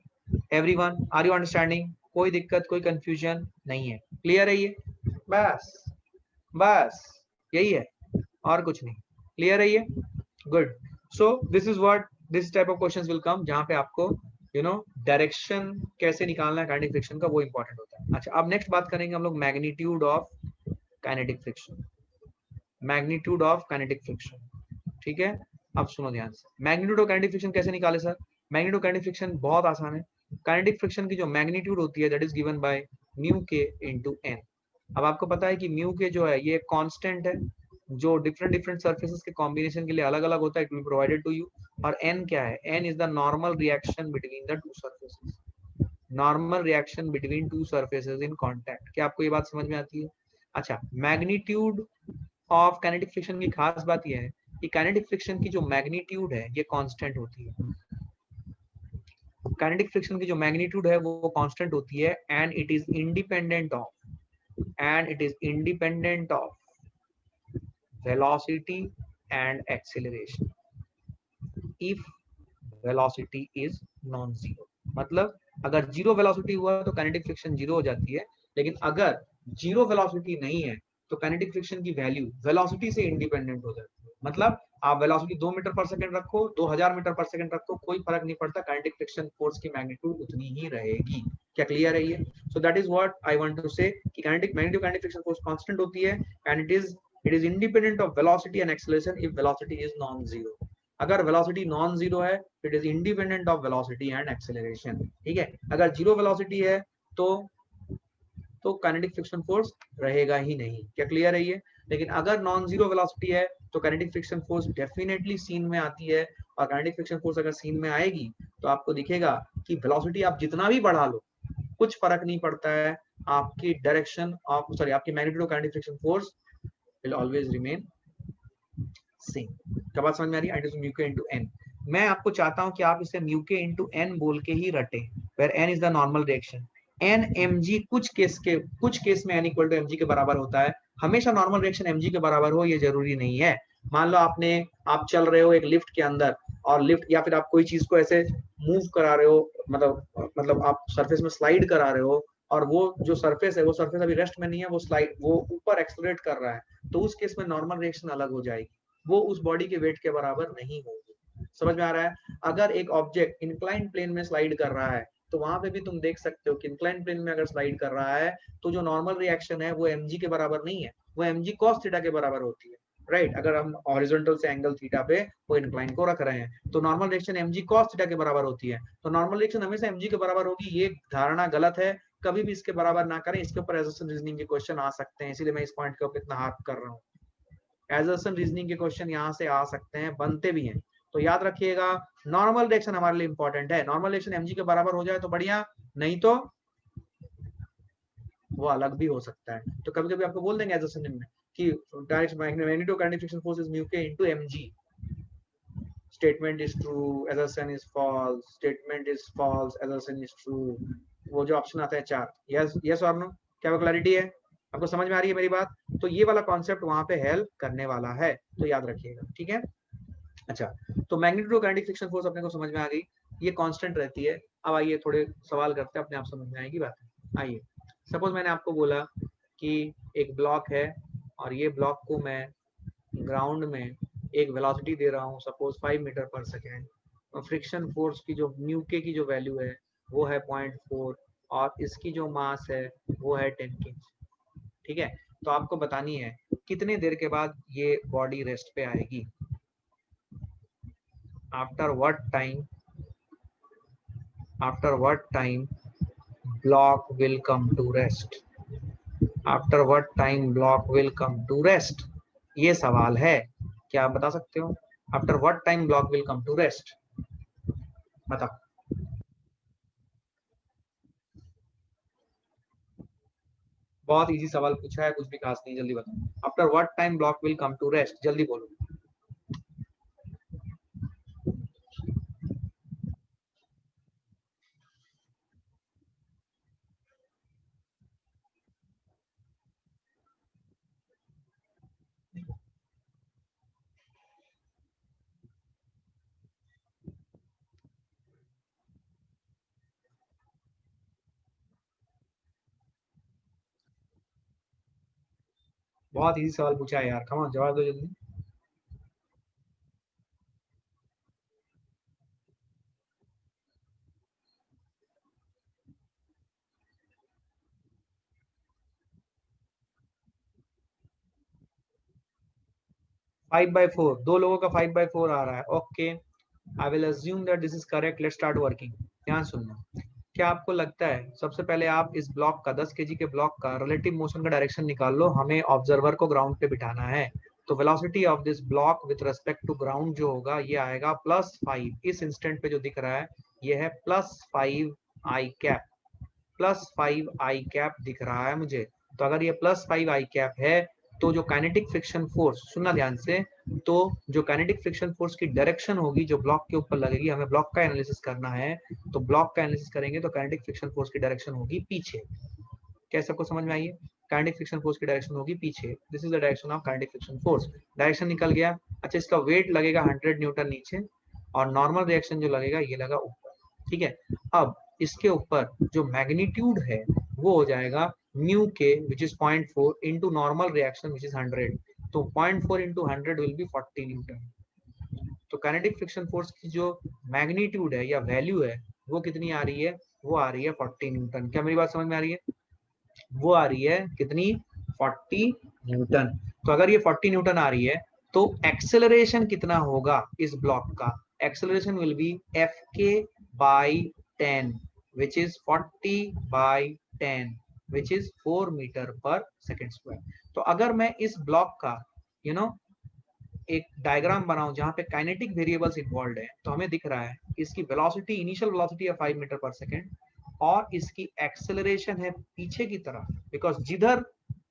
एवरीवन, आर यू अंडरस्टैंडिंग, कोई दिक्कत कोई कंफ्यूजन नहीं है, क्लियर है ये, बस बस यही है और कुछ नहीं, क्लियर है ये, good. So this is what this type of questions will come, जहां पे आपको डायरेक्शन कैसे निकालना है काइनेटिक फ्रिक्शन का, वो इंपॉर्टेंट होता है। अच्छा, अब नेक्स्ट बात करेंगे हम लोग magnitude of kinetic friction. Magnitude of kinetic friction, ठीक है। अब सुनो ध्यान से, मैग्नीट्यूड ऑफ काइनेटिक फ्रिक्शन कैसे निकाले sir? Magnitude of kinetic friction बहुत आसान है। काइनेटिक फ्रिक्शन की जो मैग्नीट्यूड होती है that is given by mu K into an. अब आपको पता है कि म्यू के जो है ये कांस्टेंट है, जो डिफरेंट डिफरेंट सर्फेसेस के कॉम्बिनेशन के लिए अलग अलग होता है, it will be provided to you. और एन क्या है? N is the normal reaction between the two surfaces, normal reaction between two surfaces in contact. क्या आपको ये बात समझ में आती है? अच्छा, मैग्नीट्यूड ऑफ काइनेटिक फ्रिक्शन की खास बात यह है कि काइनेटिक फ्रिक्शन की जो मैग्नीट्यूड है ये कांस्टेंट होती है। काइनेटिक फ्रिक्शन की जो मैग्नीट्यूड है वो कांस्टेंट होती है and it is independent of velocity and acceleration if velocity is non zero. मतलब अगर जीरो वेलोसिटी हुआ तो काइनेटिक फ्रिक्शन जीरो हो जाती है, लेकिन अगर जीरो वेलोसिटी नहीं है तो काइनेटिक फ्रिक्शन की वैल्यू वेलोसिटी से इंडिपेंडेंट हो जाती है। मतलब आप वेलोसिटी 2 मीटर पर सेकंड रखो, 2000 मीटर पर सेकंड रखो, कोई फर्क नहीं पड़ता, काइनेटिक फ्रिक्शन फोर्स की मैग्नीट्यूड उतनी ही रहेगी। क्या क्लियर है ये? So that is what I want to say कि kinetic magnitude kinetic friction force constant होती है and it is independent of velocity and acceleration if velocity is non zero. अगर वेलोसिटी नॉन जीरो है, it is independent of velocity and acceleration, ठीक है। अगर zero velocity है तो kinetic friction force रहेगा ही नहीं। क्या क्लियर है ये? लेकिन अगर नॉन जीरो वेलोसिटी है तो kinetic friction force definitely scene में आती है। और काइनेटिक फ्रिक्शन फोर्स अगर सीन में आएगी तो आपको दिखेगा कि वेलोसिटी आप जितना भी बढ़ा लो कुछ फर्क नहीं पड़ता है, आपकी डायरेक्शन ऑफ आपकी magnitude of kinetic friction force will always remain same. क्या बात समझ में आ रही है? Mu K into an. मैं आपको चाहता हूं कि आप इसे म्यू के इनटू एन बोल के ही रटे, where N is the normal reaction. N M G कुछ केस में N equal to M G के बराबर होता है। हमेशा नॉर्मल रिएक्शन एम जी के बराबर हो ये जरूरी नहीं है। मान लो आप चल रहे हो एक लिफ्ट के अंदर, और लिफ्ट या फिर आप कोई चीज को ऐसे मूव करा रहे हो, मतलब आप सरफेस में स्लाइड करा रहे हो, और वो जो सरफेस है वो सरफेस अभी रेस्ट में नहीं है, वो ऊपर एक्सलरेट कर रहा है, तो उस केस में नॉर्मल रिएक्शन अलग हो जाएगी, वो उस बॉडी के वेट के बराबर नहीं होगी। समझ में आ रहा है? अगर एक ऑब्जेक्ट इंक्लाइन प्लेन में स्लाइड कर रहा है तो वहां पे भी तुम देख सकते हो कि इंक्लाइन प्लेन में अगर स्लाइड कर रहा है तो जो नॉर्मल रिएक्शन है वो mg के बराबर नहीं है, वो mg cos थीटा के बराबर होती है, राइट। अगर हम हॉरिजॉन्टल से एंगल थीटा पे वो इंक्लाइन को रख रहे हैं तो normal reaction mg cos theta के बराबर होती है। तो नॉर्मल रिएक्शन हमेशा mg के बराबर होगी, ये धारणा गलत है, कभी भी इसके बराबर ना करें। इसके ऊपर एजम्पशन रीजनिंग के क्वेश्चन आ सकते हैं, इसीलिए मैं इस पॉइंट के ऊपर इतना हार्प कर रहा हूँ। एजम्पशन रीजनिंग के क्वेश्चन यहाँ से आ सकते हैं, बनते भी हैं, तो याद रखिएगा नॉर्मल रिएक्शन हमारे लिए इंपॉर्टेंट है। नॉर्मल रिएक्शन mg के बराबर हो जाए तो बढ़िया, नहीं तो वो अलग भी हो सकता है। तो कभी कभी आपको बोल देंगे एजम्पशन में कि direct magnitude of kinetic friction force is mu K into mg, statement is true, assertion is false, statement is false, assertion is true. वो जो ऑप्शन आता है 4, यस यस और नो। क्या वो क्लैरिटी है? आपको समझ में आ रही है मेरी बात? तो ये वाला कॉन्सेप्ट वहां पे हेल्प करने वाला है, तो याद रखिएगा, ठीक है। अच्छा, तो magnitude of kinetic friction force अपने को समझ में आ गई, ये कांस्टेंट रहती है। अब आइए थोड़े सवाल करते हैं, अपने आप समझ में आएगी बात। आइए, सपोज मैंने आपको बोला कि एक ब्लॉक है और ये ब्लॉक को मैं ग्राउंड में एक वेलोसिटी दे रहा हूँ, सपोज 5 मीटर पर सेकेंड, और फ्रिक्शन फोर्स की जो म्यू के की जो वैल्यू है वो है 0.4 और इसकी जो मास है वो है 10 kg, ठीक है। तो आपको बतानी है कितने देर के बाद ये बॉडी रेस्ट पे आएगी। After what time block will come to rest? After what time block will come to rest? ये सवाल है, क्या आप बता सकते हो? After what time block will come to rest? बताओ। बहुत इजी सवाल पूछा है, कुछ भी खास नहीं, जल्दी बताओ। After what time block will come to rest? जल्दी बोलो। बहुत इजी सवाल पूछा है यार, कम ऑन जवाब दो जल्दी। 5/4, दो लोगों का 5/4 आ रहा है। Okay, I will assume that this is correct. Let's start working. ध्यान सुनना, क्या आपको लगता है सबसे पहले आप इस ब्लॉक का 10 kg के ब्लॉक का रिलेटिव मोशन का डायरेक्शन निकाल लो। हमें ऑब्जर्वर को ग्राउंड पे बिठाना है, तो velocity of this block with respect to ground जो होगा ये आएगा +5। इस इंस्टेंट पे जो दिख रहा है ये है +5 आई कैप, +5 आई कैप दिख रहा है मुझे। तो अगर ये +5 आई कैप है तो जो काइनेटिक फ्रिक्शन फोर्स, सुनना ध्यान से, तो जो काइनेटिक फ्रिक्शन फोर्स की डायरेक्शन होगी जो ब्लॉक के ऊपर लगेगी, हमें ब्लॉक का एनालिसिस करना है, तो ब्लॉक का एनालिसिस करेंगे तो काइनेटिक फ्रिक्शन फोर्स की डायरेक्शन होगी पीछे। क्या सबको समझ में आई है? काइनेटिक फ्रिक्शन फोर्स की डायरेक्शन होगी पीछे। This is the direction of kinetic friction force. Direction निकल गया। अच्छा, इसका वेट लगेगा 100 न्यूटन नीचे, और नॉर्मल रिएक्शन जो लगेगा ये लगा ऊपर। ठीक है, अब इसके ऊपर जो मैग्नीट्यूड है वो हो जाएगा म्यू के which is 0.4 into normal reaction which is 100। तो 0.4 इंटू 100 विल बी 40 न्यूटन। तो काइनेटिक फ्रिक्शन फोर्स की जो मैग्नीट्यूड है या वैल्यू है वो कितनी आ रही है? वो आ रही है 40 न्यूटन। क्या मेरी बात समझ में आ रही है? वो आ रही है कितनी? 40 न्यूटन। तो अगर ये 40 न्यूटन आ रही है तो एक्सेलरेशन कितना होगा इस ब्लॉक का? Acceleration will be Fk/10 which is 40/10 which is 4 metre पर सेकेंड स्क्वायर। तो अगर मैं इस ब्लॉक का एक डायग्राम बनाऊं जहां पे काइनेटिक वेरिएबल्स इन्वॉल्व है, तो हमें दिख रहा है इसकी वेलोसिटी, इनिशियल वेलोसिटी है 5 मीटर पर सेकेंड, और इसकी एक्सेलरेशन है पीछे की तरफ, बिकॉज जिधर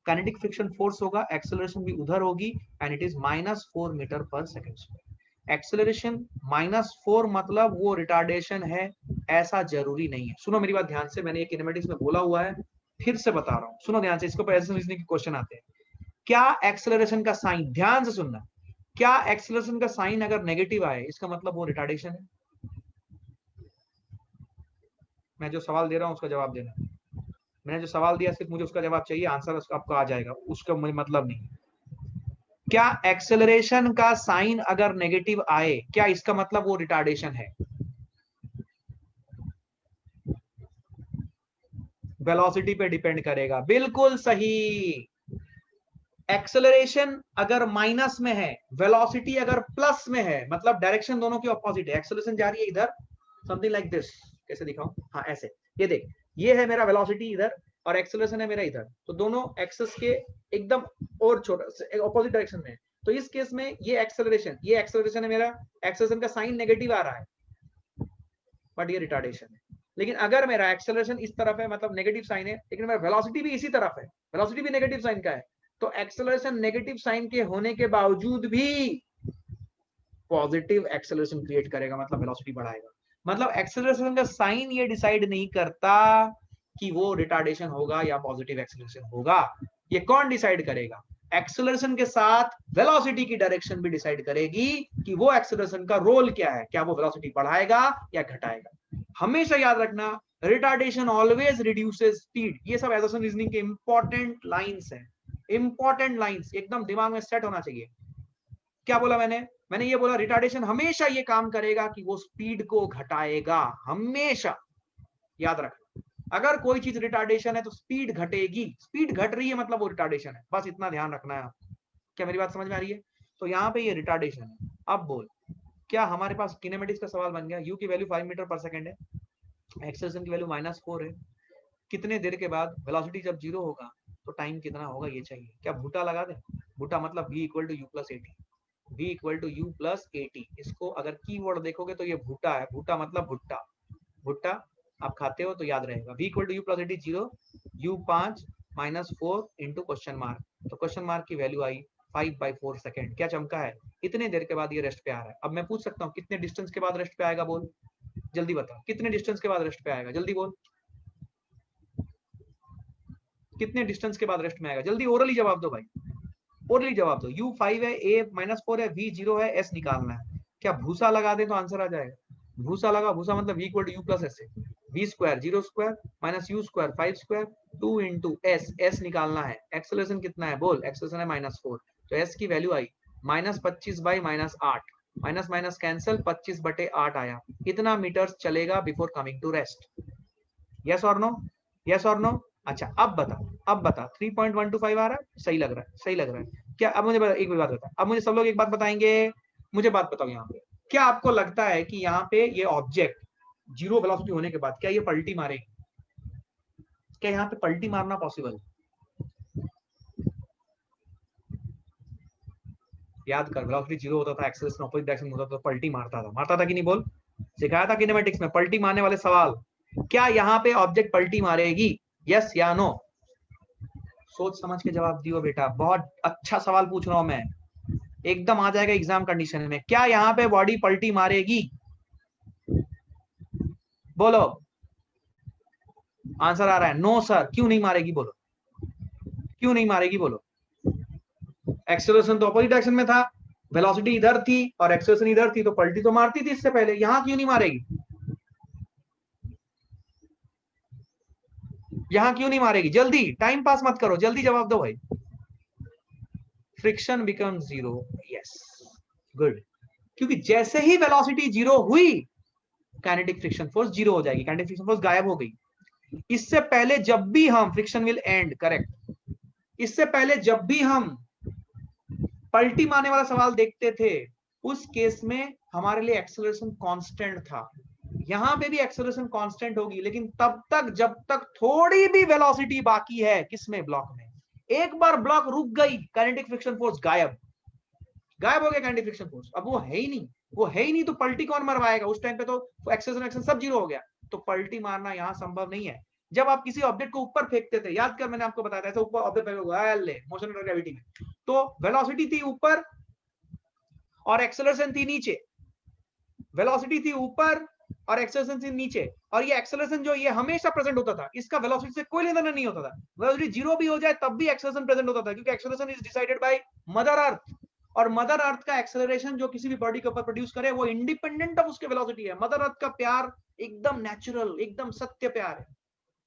काइनेटिक फ्रिक्शन फोर्स होगा एक्सेलरेशन भी उधर होगी, एंड इट इज -4 मीटर पर सेकेंड स्क्वायर। एक्सेलरेशन -4 मतलब वो रिटार्डेशन है, ऐसा जरूरी नहीं है। सुनो मेरी बात ध्यान से, मैंने ये किनेमेटिक्स में बोला हुआ है, फिर से बता रहा हूँ, सुनो ध्यान से। इसको ऐसे समझने के क्वेश्चन आते हैं। क्या एक्सेलरेशन का साइन, ध्यान से सुनना, क्या एक्सेलरेशन का साइन अगर नेगेटिव आए इसका मतलब वो रिटार्डेशन है? मैं जो सवाल दे रहा हूं उसका जवाब देना। मैंने जो सवाल दिया सिर्फ मुझे उसका जवाब चाहिए, आंसर आपको आ जाएगा, उसका मुझे मतलब नहीं। क्या एक्सेलरेशन का साइन अगर नेगेटिव आए क्या इसका मतलब वो रिटार्डेशन है? वेलोसिटी पे डिपेंड करेगा, बिल्कुल सही। एक्सेलरेशन अगर माइनस में है, वेलोसिटी अगर प्लस में है, मतलब डायरेक्शन दोनों की ऑपोजिट है। एक्सेलरेशन जा रही है इधर, समथिंग लाइक दिस। कैसे दिखाऊं? हाँ ऐसे, ये देख, ये है मेरा वेलोसिटी इधर और एक्सेलरेशन है मेरा इधर, तो दोनों एक्सेस के एकदम और छोटा ऑपोजिट डायरेक्शन में है। तो इस केस में ये एक्सेलरेशन है मेरा, एक्सेलरेशन का साइन नेगेटिव आ रहा है, बट ये रिटार्डेशन है। लेकिन अगर मेरा एक्सेलरेशन इस तरफ है, मतलब नेगेटिव साइन है, लेकिन मेरा वेलोसिटी भी इसी तरफ है, वेलोसिटी भी नेगेटिव साइन का है, तो एक्सेलरेशन नेगेटिव साइन के होने के बावजूद भी पॉजिटिव एक्सेलरेशन क्रिएट करेगा, मतलब वेलोसिटी बढ़ाएगा। मतलब एक्सेलरेशन का साइन ये डिसाइड नहीं करता कि वो रिटार्डेशन होगा या पॉजिटिव एक्सेलरेशन होगा। ये कौन डिसाइड करेगा? एक्सेलरेशन के साथ वेलोसिटी की डायरेक्शन भी डिसाइड करेगी कि वो एक्सेलरेशन का रोल क्या है, क्या वो वेलोसिटी बढ़ाएगा या घटाएगा। हमेशा याद रखना, रिटार्डेशन ऑलवेज रिड्यूसेस स्पीड। ये सब एजम्पशन रीजनिंग के इंपॉर्टेंट लाइंस हैं, इंपॉर्टेंट लाइंस एकदम दिमाग में सेट होना चाहिए। क्या बोला मैंने ये बोला रिटार्डेशन हमेशा ये काम करेगा कि वो स्पीड को घटाएगा, हमेशा याद रखना। अगर कोई चीज रिटार्डेशन है तो स्पीड घटेगी, स्पीड घट रही है मतलब वो रिटार्डेशन है, बस इतना ध्यान रखना है आपको। क्या मेरी बात समझ में आ रही है? तो यहाँ पे ये रिटार्डेशन है। अब बोल, क्या हमारे पास किनेमेटिक्स का सवाल बन गया? यू की वैल्यू 5 मीटर पर सेकेंड है, एक्सेलरेशन की वैल्यू -4 है, कितने देर के बाद वेलोसिटी जब 0 होगा तो टाइम कितना होगा ये चाहिए। क्या भूटा लगा दे? भूटा मतलब v = u + at, v = u + at। इसको अगर कीवर्ड देखोगे तो ये भूटा है, भूटा मतलब भुट्टा, भुट्टा आप खाते हो तो याद रहेगा। v = u + at 0, u 5 -4 into question mark, तो क्वेश्चन मार्क की वैल्यू आई 5/4 सेकेंड। क्या चमका है? इतने देर के बाद ये रेस्ट पे आ रहा है। अब मैं पूछ सकता हूँ कितने डिस्टेंस के बाद रेस्ट पे आएगा? बोल जल्दी बता, कितने डिस्टेंस के बाद रेस्ट पे आएगा? जल्दी बोल, कितने डिस्टेंस के बाद रेस्ट में आएगा? जल्दी ओरली जवाब दो भाई, ओरली जवाब दो। u 5 है, a -4 है, v 0 है, s निकालना है। क्या भूसा लगा दे तो आंसर आ जाएगा? भूसा लगा, भूसा मतलब v = u + s, v square 0 square -u square 5 square 2 into s, s निकालना है। एक्सेलरेशन कितना है? बोल, एक्सेलरेशन है -4, तो s की वैल्यू आई -25/-8, माइनस माइनस कैंसिल, 25/8 आया। कितना मीटर चलेगा before coming to rest? Yes और नो, यस और नो? अच्छा अब बता, अब बता, 3.125 आ रहा है? सही लग रहा है, सही लग रहा है। क्या अब मुझे एक बात बता, अब मुझे सब लोग एक बात बताएंगे, मुझे बात बताओ यहाँ पे, क्या आपको लगता है कि यहाँ पे ये ऑब्जेक्ट जीरो वेलोसिटी होने के बाद क्या ये पलटी मारेगी? क्या यहाँ पे पलटी मारना पॉसिबल? याद कर, वेलोसिटी जीरो होता था, एक्सेलरेशन ऑपोजिट डायरेक्शन में होता था, तो पलटी मारता था कि नहीं? बोल, सिखाया था किनेमैटिक्स में पलटी मारने वाले सवाल। क्या यहाँ पे ऑब्जेक्ट पलटी मारेगी? यस या नो? सोच समझ के जवाब दियो बेटा, बहुत अच्छा सवाल पूछ रहा हूं मैं, एकदम आ जाएगा एग्जाम कंडीशन में। क्या यहाँ पे बॉडी पलटी मारेगी? बोलो, आंसर आ रहा है नो सर। क्यों नहीं मारेगी बोलो, क्यों नहीं मारेगी बोलो? एक्सेलरेशन तो अपोजिट डायरेक्शन में था, वेलोसिटी इधर थी और एक्सेलरेशन इधर थी, तो पलटी तो मारती थी इससे पहले, यहां क्यों नहीं मारेगी? यहां क्यों नहीं मारेगी? जल्दी, टाइम पास मत करो, जल्दी जवाब दो भाई। Friction become zero, yes, good. क्योंकि जैसे ही वेलोसिटी जीरो हुई, काइनेटिक फ्रिक्शन फोर्स जीरो हो जाएगी, काइनेटिक फ्रिक्शन फोर्स गायब हो गई। इससे पहले जब भी हम फ्रिक्शन विल एंड, करेक्ट, इससे पहले जब भी हम पलटी मारने वाला सवाल देखते थे, उस केस में हमारे लिए एक्सेलरेशन कांस्टेंट था। यहां पे भी एक्सेलरेशन कांस्टेंट होगी, लेकिन तब तक जब तक थोड़ी भी वेलोसिटी बाकी है, किसमें? ब्लॉक में। एक बार ब्लॉक रुक गई, काइनेटिक फ्रिक्शन फोर्स गायब, गायब हो गया काइनेटिक फ्रिक्शन फोर्स। अब वो है ही नहीं, वो है ही नहीं, तो पलटी कौन मरवाएगा? उस टाइम पे तो एक्सेलरेशन एक्शन सब जीरो हो गया, तो पलटी मारना यहां संभव नहीं है। जब आप किसी ऑब्जेक्ट को ऊपर फेंकते थे, याद कर, मैंने आपको बताया था, ऐसे ऊपर ऑब्जेक्ट फेंकोगे मोशन अंडर ग्रेविटी में, तो वेलोसिटी थी ऊपर और एक्सेलरेशन थी नीचे, वेलोसिटी थी ऊपर और एक्सेलरेशन थी नीचे, और ये एक्सेलरेशन जो ये हमेशा प्रेजेंट होता था, इसका वेलोसिटी से कोई लेना नहीं होता था। वेलोसिटी जीरो भी हो जाए तब भी एक्सेलरेशन प्रेजेंट होता था, क्योंकि acceleration is decided by mother earth, और मदर अर्थ का एक्सेलरेशन जो किसी भी बॉडी के ऊपर प्रोड्यूस करे, वो इंडिपेंडेंट ऑफ उसके वेलोसिटी है। मदर अर्थ का प्यार एकदम नेचुरल, एकदम सत्य प्यार है,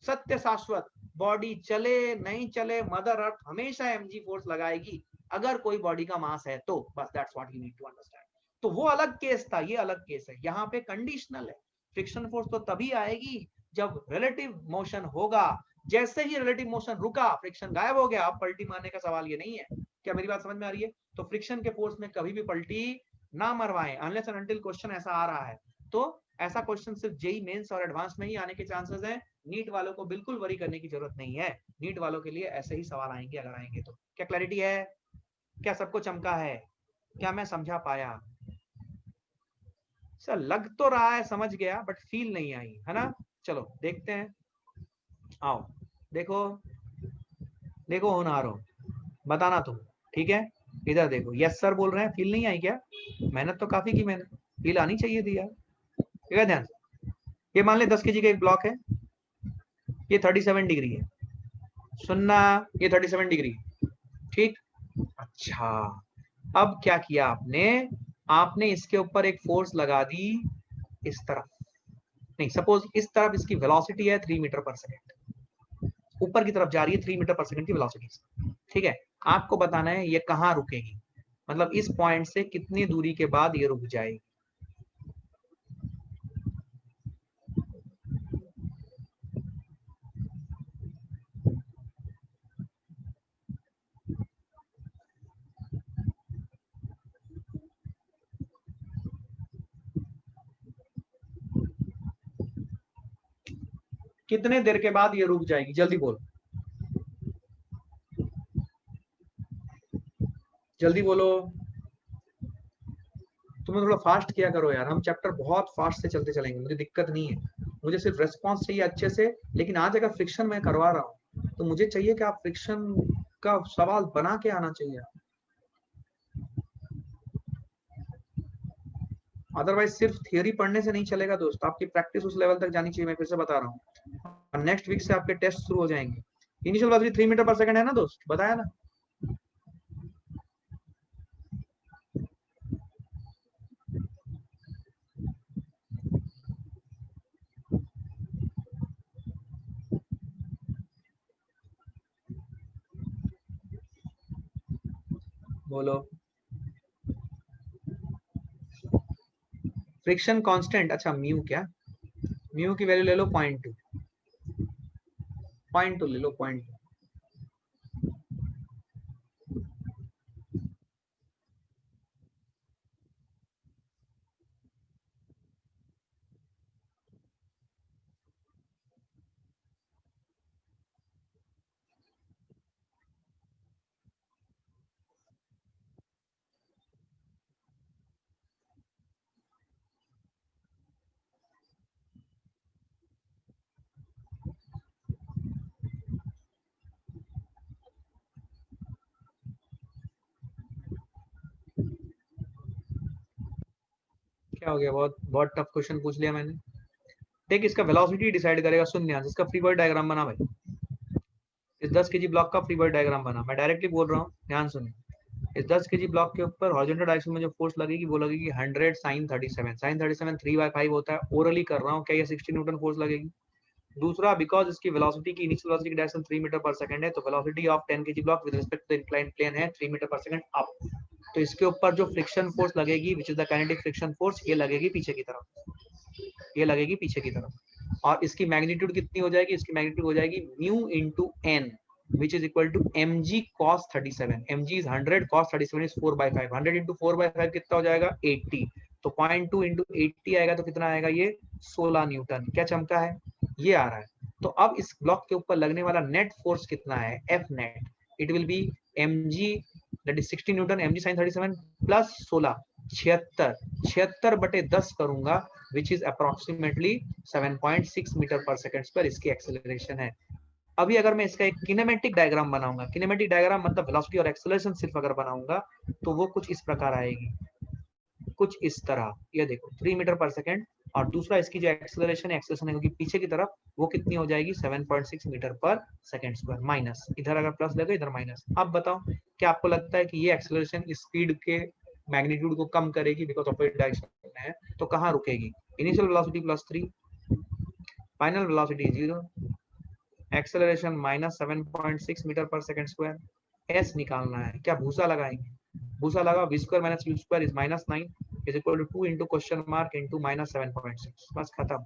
सत्य शाश्वत। बॉडी चले नहीं चले, मदर अर्थ हमेशा mg फोर्स लगाएगी, अगर कोई बॉडी का मास है तो, बस that's what you need to understand. तो वो अलग केस था, ये अलग केस है। यहाँ पे कंडीशनल है, फ्रिक्शन फोर्स तो तभी आएगी जब रिलेटिव मोशन होगा। जैसे ही रिलेटिव मोशन रुका, फ्रिक्शन गायब हो गया। अब पलटी मारने का सवाल ये नहीं है। क्या मेरी बात समझ में आ रही है? तो फ्रिक्शन के फोर्स में कभी भी पलटी ना मरवाएं, अनलेस एंड अनटिल क्वेश्चन ऐसा आ रहा है। तो ऐसा क्वेश्चन सिर्फ जेई मेंस और एडवांस में ही आने के चांसेस हैं। नीट वालों को बिल्कुल वरी करने की जरूरत नहीं है। नीट वालों के लिए ऐसे ही सवाल आएंगे, अगर आएंगे तो। क्या क्लैरिटी है? क्या सबको चमका है? क्या मैं समझा पाया? सर लग तो रहा है समझ गया, बट फील नहीं आई, है ना? चलो देखते हैं, आओ देखो, देखो होनहारो, बताना तुम, ठीक है? इधर देखो, यस सर बोल रहे हैं, फील नहीं आई क्या? मेहनत तो काफी की मैंने, फील आनी चाहिए थी यार। ठीक है, ध्यान। ये मान ले 10 kg का एक ब्लॉक है, ये 37 डिग्री है, सुनना, ये 37 डिग्री, ठीक? अच्छा, अब क्या किया आपने? आपने इसके ऊपर एक फोर्स लगा दी इस तरफ, नहीं सपोज इस तरफ इसकी वेलोसिटी है 3 मीटर पर सेकेंड, ऊपर की तरफ जा रही है 3 मीटर पर सेकेंड की वेलोसिटी, ठीक है? आपको बताना है ये कहाँ रुकेगी, मतलब इस पॉइंट से कितनी दूरी के बाद ये रुक जाएगी। कितने देर के बाद ये रुक जाएगी? जल्दी बोलो, जल्दी बोलो। तुम्हें थोड़ा फास्ट किया करो यार, हम चैप्टर बहुत फास्ट से चलते चलेंगे, मुझे दिक्कत नहीं है, मुझे सिर्फ रेस्पॉन्स चाहिए अच्छे से। लेकिन आज अगर फ्रिक्शन मैं करवा रहा हूँ, तो मुझे चाहिए कि आप फ्रिक्शन का सवाल बना के आना चाहिए, अदरवाइज सिर्फ थियरी पढ़ने से नहीं चलेगा दोस्त, आपकी प्रैक्टिस उस लेवल तक जानी चाहिए। मैं फिर से बता रहा हूँ, और नेक्स्ट वीक से आपके टेस्ट शुरू हो जाएंगे। इनिशियल वेलोसिटी 3 मीटर पर सेकंड है ना दोस्त, बताया ना? बोलो। फ्रिक्शन कांस्टेंट, अच्छा म्यू, क्या म्यू की वैल्यू ले लो 0.2, 0.2 ले लो, 0.2। क्या हो गया, बहुत बहुत टफ क्वेश्चन पूछ लिया मैंने। देख इसका वेलोसिटी डिसाइड करेगा, सुन ध्यान से, इसका फ्री बॉडी डायग्राम बना भाई, इस 10 kg ब्लॉक का फ्री बॉडी डायग्राम बना, मैं डायरेक्टली बोल रहा हूँ, ध्यान सुनिए। इस 10 kg ब्लॉक के ऊपर हॉरिजॉन्टल डायरेक्शन में जो फोर्स लगेगी वो लगेगी 100 sin 37, sin 37 3/5 होता है, ओरली कर रहा हूँ, क्या ये 60 न्यूटन फोर्स लगेगी। दूसरा, बिकॉज इसकी वेलोसिटी की इनिशियल वेलोसिटी की डायरेक्शन 3 मीटर पर सेकंड है, तो velocity of 10 kg block with respect to the inclined plane है 3 मीटर पर सेकंड अप। तो इसके ऊपर जो फ्रिक्शन फोर्स लगेगी which is the kinetic friction force, ये लगेगी पीछे की तरफ, ये लगेगी पीछे की तरफ। और इसकी मैग्नीट्यूड कितनी हो जाएगी, इसकी मैग्नीट्यूड हो जाएगी mu into N which is equal to mg cos 37, mg is 100, cos 37 is 4/5, 100 into 4/5 कितना हो जाएगा 80, तो 0.2 into 80 आएगा, तो कितना आएगा ये 16 न्यूटन। क्या चमका है, ये आ रहा है। तो अब इस ब्लॉक के ऊपर लगने वाला नेट फोर्स कितना है, F net, it will be mg that is 60 Newton, mg sin 37 plus 16, 76 बटे 10 करूंगा, which is approximately 7.6 मीटर पर सेकंड स्क्वायर इसकी एक्सेलरेशन है। अभी अगर मैं इसका एक किनेमेटिक डायग्राम बनाऊंगा, किनेमेटिक डायग्राम मतलब वेलोसिटी और एक्सेलरेशन सिर्फ अगर बनाऊंगा, तो वो कुछ इस प्रकार आएगी, कुछ इस तरह, ये देखो 3 मीटर पर सेकंड, और दूसरा इसकी जो एक्सेलरेशन है, एक्सेलरेशन है पीछे की तरफ, वो कितनी हो जाएगी 7.6 मीटर पर सेकंड स्क्वायर, माइनस, इधर अगर प्लस लगे इधर माइनस। अब बताओ क्या आपको लगता है कि ये एक्सेलरेशन स्पीड के मैग्नीट्यूड को कम करेगी, बिकॉज ऑपोजिट डायरेक्शन में है, तो कहाँ रुकेगी, initial velocity +3, final velocity 0, acceleration -7.6 metre पर सेकंड स्क्वायर, एस निकालना है। क्या भूसा लगाएंगे, भूसा लगा, v square minus u square is -9 is equal to 2 into question mark into -7.6, बस खत्म।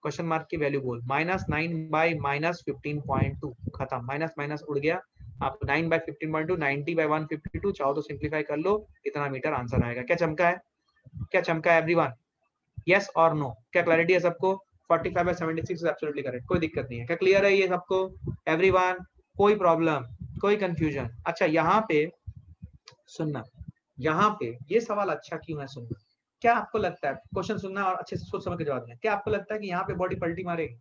क्वेश्चन मार्क की वैल्यू बोल, -9 by -15.2, खत्म, माइनस माइनस उड़ गया, आप 9 by 15.2, 90 by 152, चाहो तो सिंप्लीफाई कर लो, इतना मीटर आंसर आएगा। क्या चमका है, क्या चमका है एवरीवन, यस और नो, क्या क्लैरिटी है सबको, 45 by 76 इज एब्सोल्युटली करेक्ट, कोई दिक्कत नहीं है, क्या क्लियर है ये सबको एवरीवन, कोई प्रॉब्लम, कोई कंफ्यूजन। अच्छा यहाँ पे सुनना, यहाँ पे ये सवाल अच्छा क्यों है सुनना, क्या आपको लगता है, क्वेश्चन सुनना और अच्छे से सोच समझ के जवाब देना, क्या आपको लगता है कि यहाँ पे बॉडी पलटी मारेगी,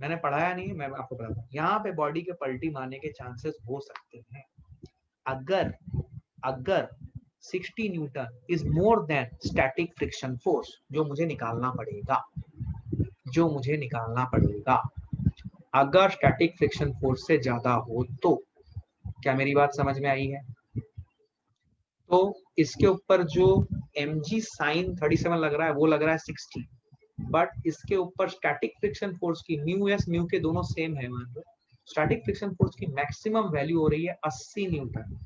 मैंने पढ़ाया नहीं, मैं आपको बताता हूँ, यहाँ पे बॉडी के पलटी मारने के चांसेस हो सकते हैं अगर अगर 60 Newton is more then static friction force, जो मुझे निकालना पड़ेगा, जो मुझे निकालना पड़ेगा, अगर स्टैटिक फ्रिक्शन फोर्स से ज्यादा हो तो। क्या मेरी बात समझ में आई है, तो इसके ऊपर जो mg sin 37 लग रहा है वो लग रहा है 60, बट इसके ऊपर स्टैटिक फ्रिक्शन फोर्स की म्यू एस म्यू के दोनों सेम है, मान लो स्टैटिक फ्रिक्शन फोर्स की मैक्सिमम वैल्यू हो रही है 80 न्यूटन,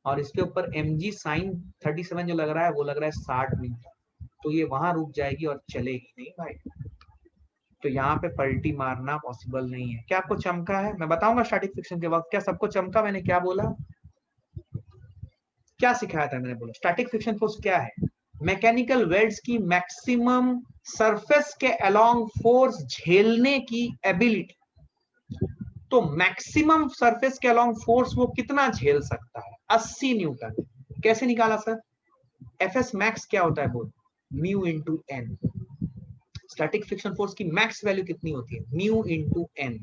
और इसके ऊपर mg sin 37 जो लग रहा है वो लग रहा है 60 न्यूटन, तो ये वहां रुक जाएगी और चलेगी नहीं भाई, तो यहाँ पे पलटी मारना पॉसिबल नहीं है। क्या आपको चमका है, मैं बताऊंगा स्टैटिक फ्रिक्शन के वक्त, क्या सबको चमका, मैंने क्या बोला, क्या सिखाया था मैंने, बोला स्टैटिक फ्रिक्शन फोर्स क्या है, मैकेनिकल वेल्ड्स की मैक्सिमम सरफेस के अलोंग फोर्स झेलने की एबिलिटी, तो मैक्सिमम सरफेस के अलोंग फोर्स वो कितना झेल सकता है, 80 न्यूटन। कैसे निकाला सर, एफएस मैक्स क्या होता है बोल, mu into N, static friction force की मैक्स वैल्यू कितनी होती है, म्यू इंटू एन,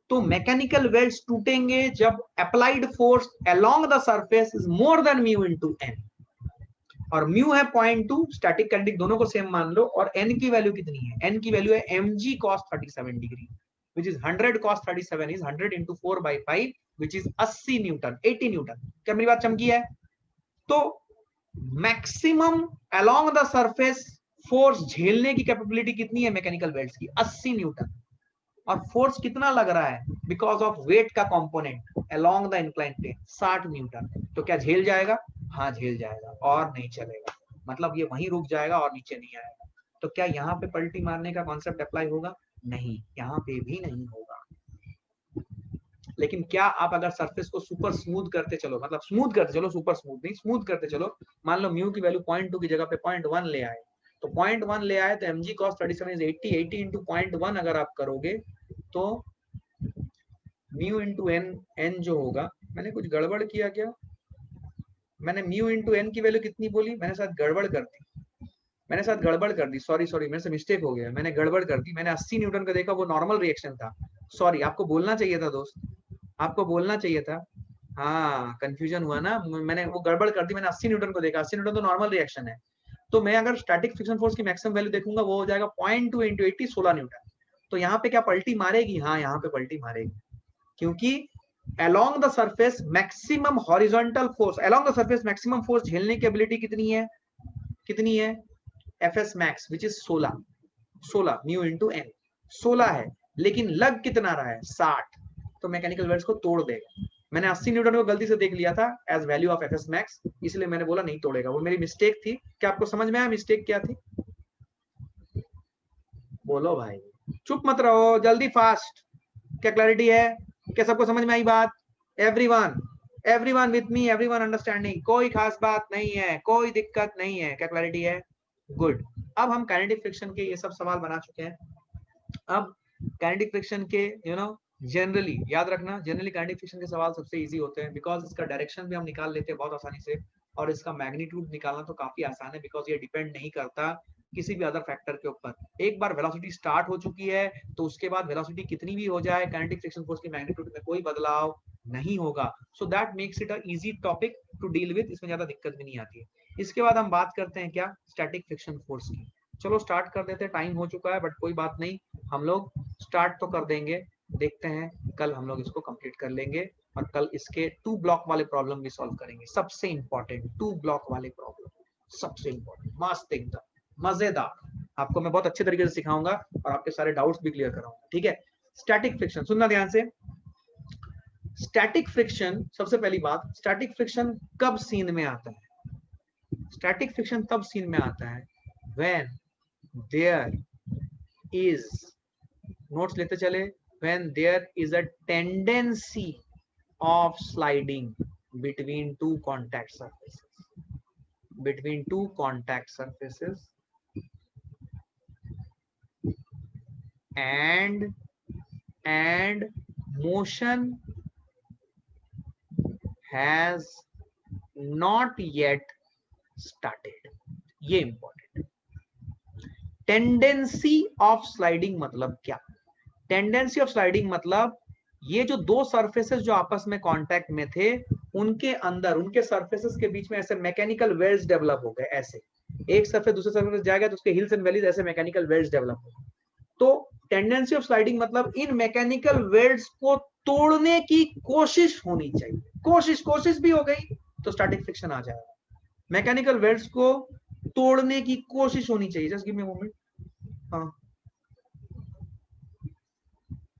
तो मैकेनिकल वेल्ड्स टूटेंगे जब applied force along the surface is more than mu into N, और म्यू है 0.2, स्टैटिक काइनेटिक दोनों को सेम मान लो, और एन की वैल्यू कितनी है, एन की वैल्यू है mg cos 37 degree, which is 100 cos 37 is 100 into 4/5, which is 80 Newton, 80 Newton. क्या मेरी बात चमकी है, तो maximum along the surface force झेलने की कैपेबिलिटी कितनी है मैकेनिकल वेल्ड्स की, 80 न्यूटन, और फोर्स कितना लग रहा है बिकॉज ऑफ वेट का component along the inclined plane 60 newton, तो क्या झेल जाएगा, हाँ झेल जाएगा, और नहीं चलेगा, मतलब ये वहीं रुक जाएगा और नीचे नहीं आएगा। तो क्या यहाँ पे पलटी मारने का कॉन्सेप्ट अप्लाई होगा, नहीं, यहाँ पे भी नहीं होगा। लेकिन क्या आप अगर सरफेस को सुपर स्मूथ करते चलो, मतलब स्मूथ करते चलो, सुपर स्मूथ नहीं, स्मूथ करते चलो, मान लो म्यू की वैल्यू 0.2 की जगह पे 0.1 ले आए, तो 0.1 ले आए तो mg cos 37 is 80, 80 into 0.1 अगर आप करोगे तो म्यू इंटू एन जो होगा, मैंने कुछ गड़बड़ किया क्या, मैंने म्यू इंटू एन की वैल्यू कितनी बोली, मैंने शायद गड़बड़ कर दी, सॉरी मेरे से मिस्टेक हो गया, मैंने गड़बड़ कर दी, मैंने 80 न्यूटन का देखा, वो नॉर्मल रिएक्शन था, सॉरी, आपको बोलना चाहिए था दोस्त, आपको बोलना चाहिए था हाँ कंफ्यूजन हुआ ना, मैंने वो गड़बड़ कर दी, मैंने 80 न्यूटन को देखा। 80 न्यूटन तो नॉर्मल रिएक्शन है, तो मैं अगर स्टैटिक फ्रिक्शन फोर्स की मैक्सिमम वैल्यू देखूंगा वो हो जाएगा 0.2 इंटू 80 16 न्यूटन। तो यहाँ पे क्या पलटी मारेगी? हाँ यहाँ पे पलटी मारेगी, क्योंकि along the surface maximum horizontal force, along the surface maximum force झेलने की ability कितनी है? कितनी है? Fs max which is 16 mu into N 16 है, लेकिन लग कितना रहा है? 60। तो मैकेनिकल वेल्स को तोड़ देगा। मैंने 80 न्यूटन को गलती से देख लिया था as value of FS max, इसलिए मैंने बोला नहीं तोड़ेगा, वो मेरी मिस्टेक थी। क्या आपको समझ में आया मिस्टेक क्या थी? बोलो भाई, चुप मत रहो, जल्दी फास्ट। क्या क्लैरिटी है? क्या सबको समझ में आई बात? Everyone with me, everyone understanding, कोई खास बात नहीं है, कोई दिक्कत नहीं है। क्या क्लैरिटी है? गुड। अब हम काइनेटिक फ्रिक्शन के ये सब सवाल बना चुके हैं। अब काइनेटिक फ्रिक्शन के जनरली याद रखना, जनरली काइनेटिक फ्रिक्शन के सवाल सबसे इजी होते हैं, बिकॉज इसका डायरेक्शन भी हम निकाल लेते हैं बहुत आसानी से, और इसका मैग्नीट्यूड निकालना तो काफी आसान है, बिकॉज ये डिपेंड नहीं करता किसी भी अदर फैक्टर के ऊपर। एक बार वेलोसिटी स्टार्ट हो चुकी है तो उसके बाद वेलोसिटी कितनी भी हो जाए, काइनेटिक फ्रिक्शन फोर्स की मैग्नीट्यूड में कोई बदलाव नहीं होगा। So that makes it a easy topic to deal with, इसमें ज्यादा दिक्कत भी नहीं आती है। इसके बाद हम बात करते हैं क्या? स्टैटिक फ्रिक्शन फोर्स की। चलो स्टार्ट कर देते हैं, टाइम हो चुका है बट कोई बात नहीं, हम लोग स्टार्ट तो कर देंगे। देखते हैं कल हम लोग इसको कंप्लीट कर लेंगे, और कल इसके 2 ब्लॉक वाले प्रॉब्लम भी सॉल्व करेंगे। सबसे इंपॉर्टेंट 2 ब्लॉक वाले प्रॉब्लम, सबसे इंपॉर्टेंट, मस्त एकदम मजेदार। आपको मैं बहुत अच्छे तरीके से सिखाऊंगा और आपके सारे डाउट्स भी क्लियर कराऊंगा, ठीक है? स्टैटिक फ्रिक्शन सुनना ध्यान से। स्टैटिक फ्रिक्शन, सबसे पहली बात, स्टैटिक फ्रिक्शन कब सीन में आता है? स्टैटिक फ्रिक्शन तब सीन में आता है when there is, नोट्स लेते चले, when there is a tendency of sliding between two contact surfaces and motion has not yet started। ये इंपॉर्टेंट। टेंडेंसी ऑफ स्लाइडिंग मतलब क्या? टेंडेंसी ऑफ स्लाइडिंग मतलब ये जो दो सरफेसेस जो आपस में कांटेक्ट में थे, उनके अंदर, उनके सरफेसेस के बीच में ऐसे मैकेनिकल वेल्स डेवलप हो गए। ऐसे एक सरफेस दूसरे सरफेस जाएगा तो उसके हिल्स एंड वैलीज ऐसे मैकेनिकल वेल्स डेवलप हो गए। तो टेंडेंसी ऑफ स्लाइडिंग मतलब इन मैकेनिकल वेल्स को तोड़ने की कोशिश होनी चाहिए। कोशिश भी हो गई तो स्टैटिक फ्रिक्शन आ जाएगा। मैकेनिकल वेल्स को तोड़ने की कोशिश होनी चाहिए। Just give me a moment.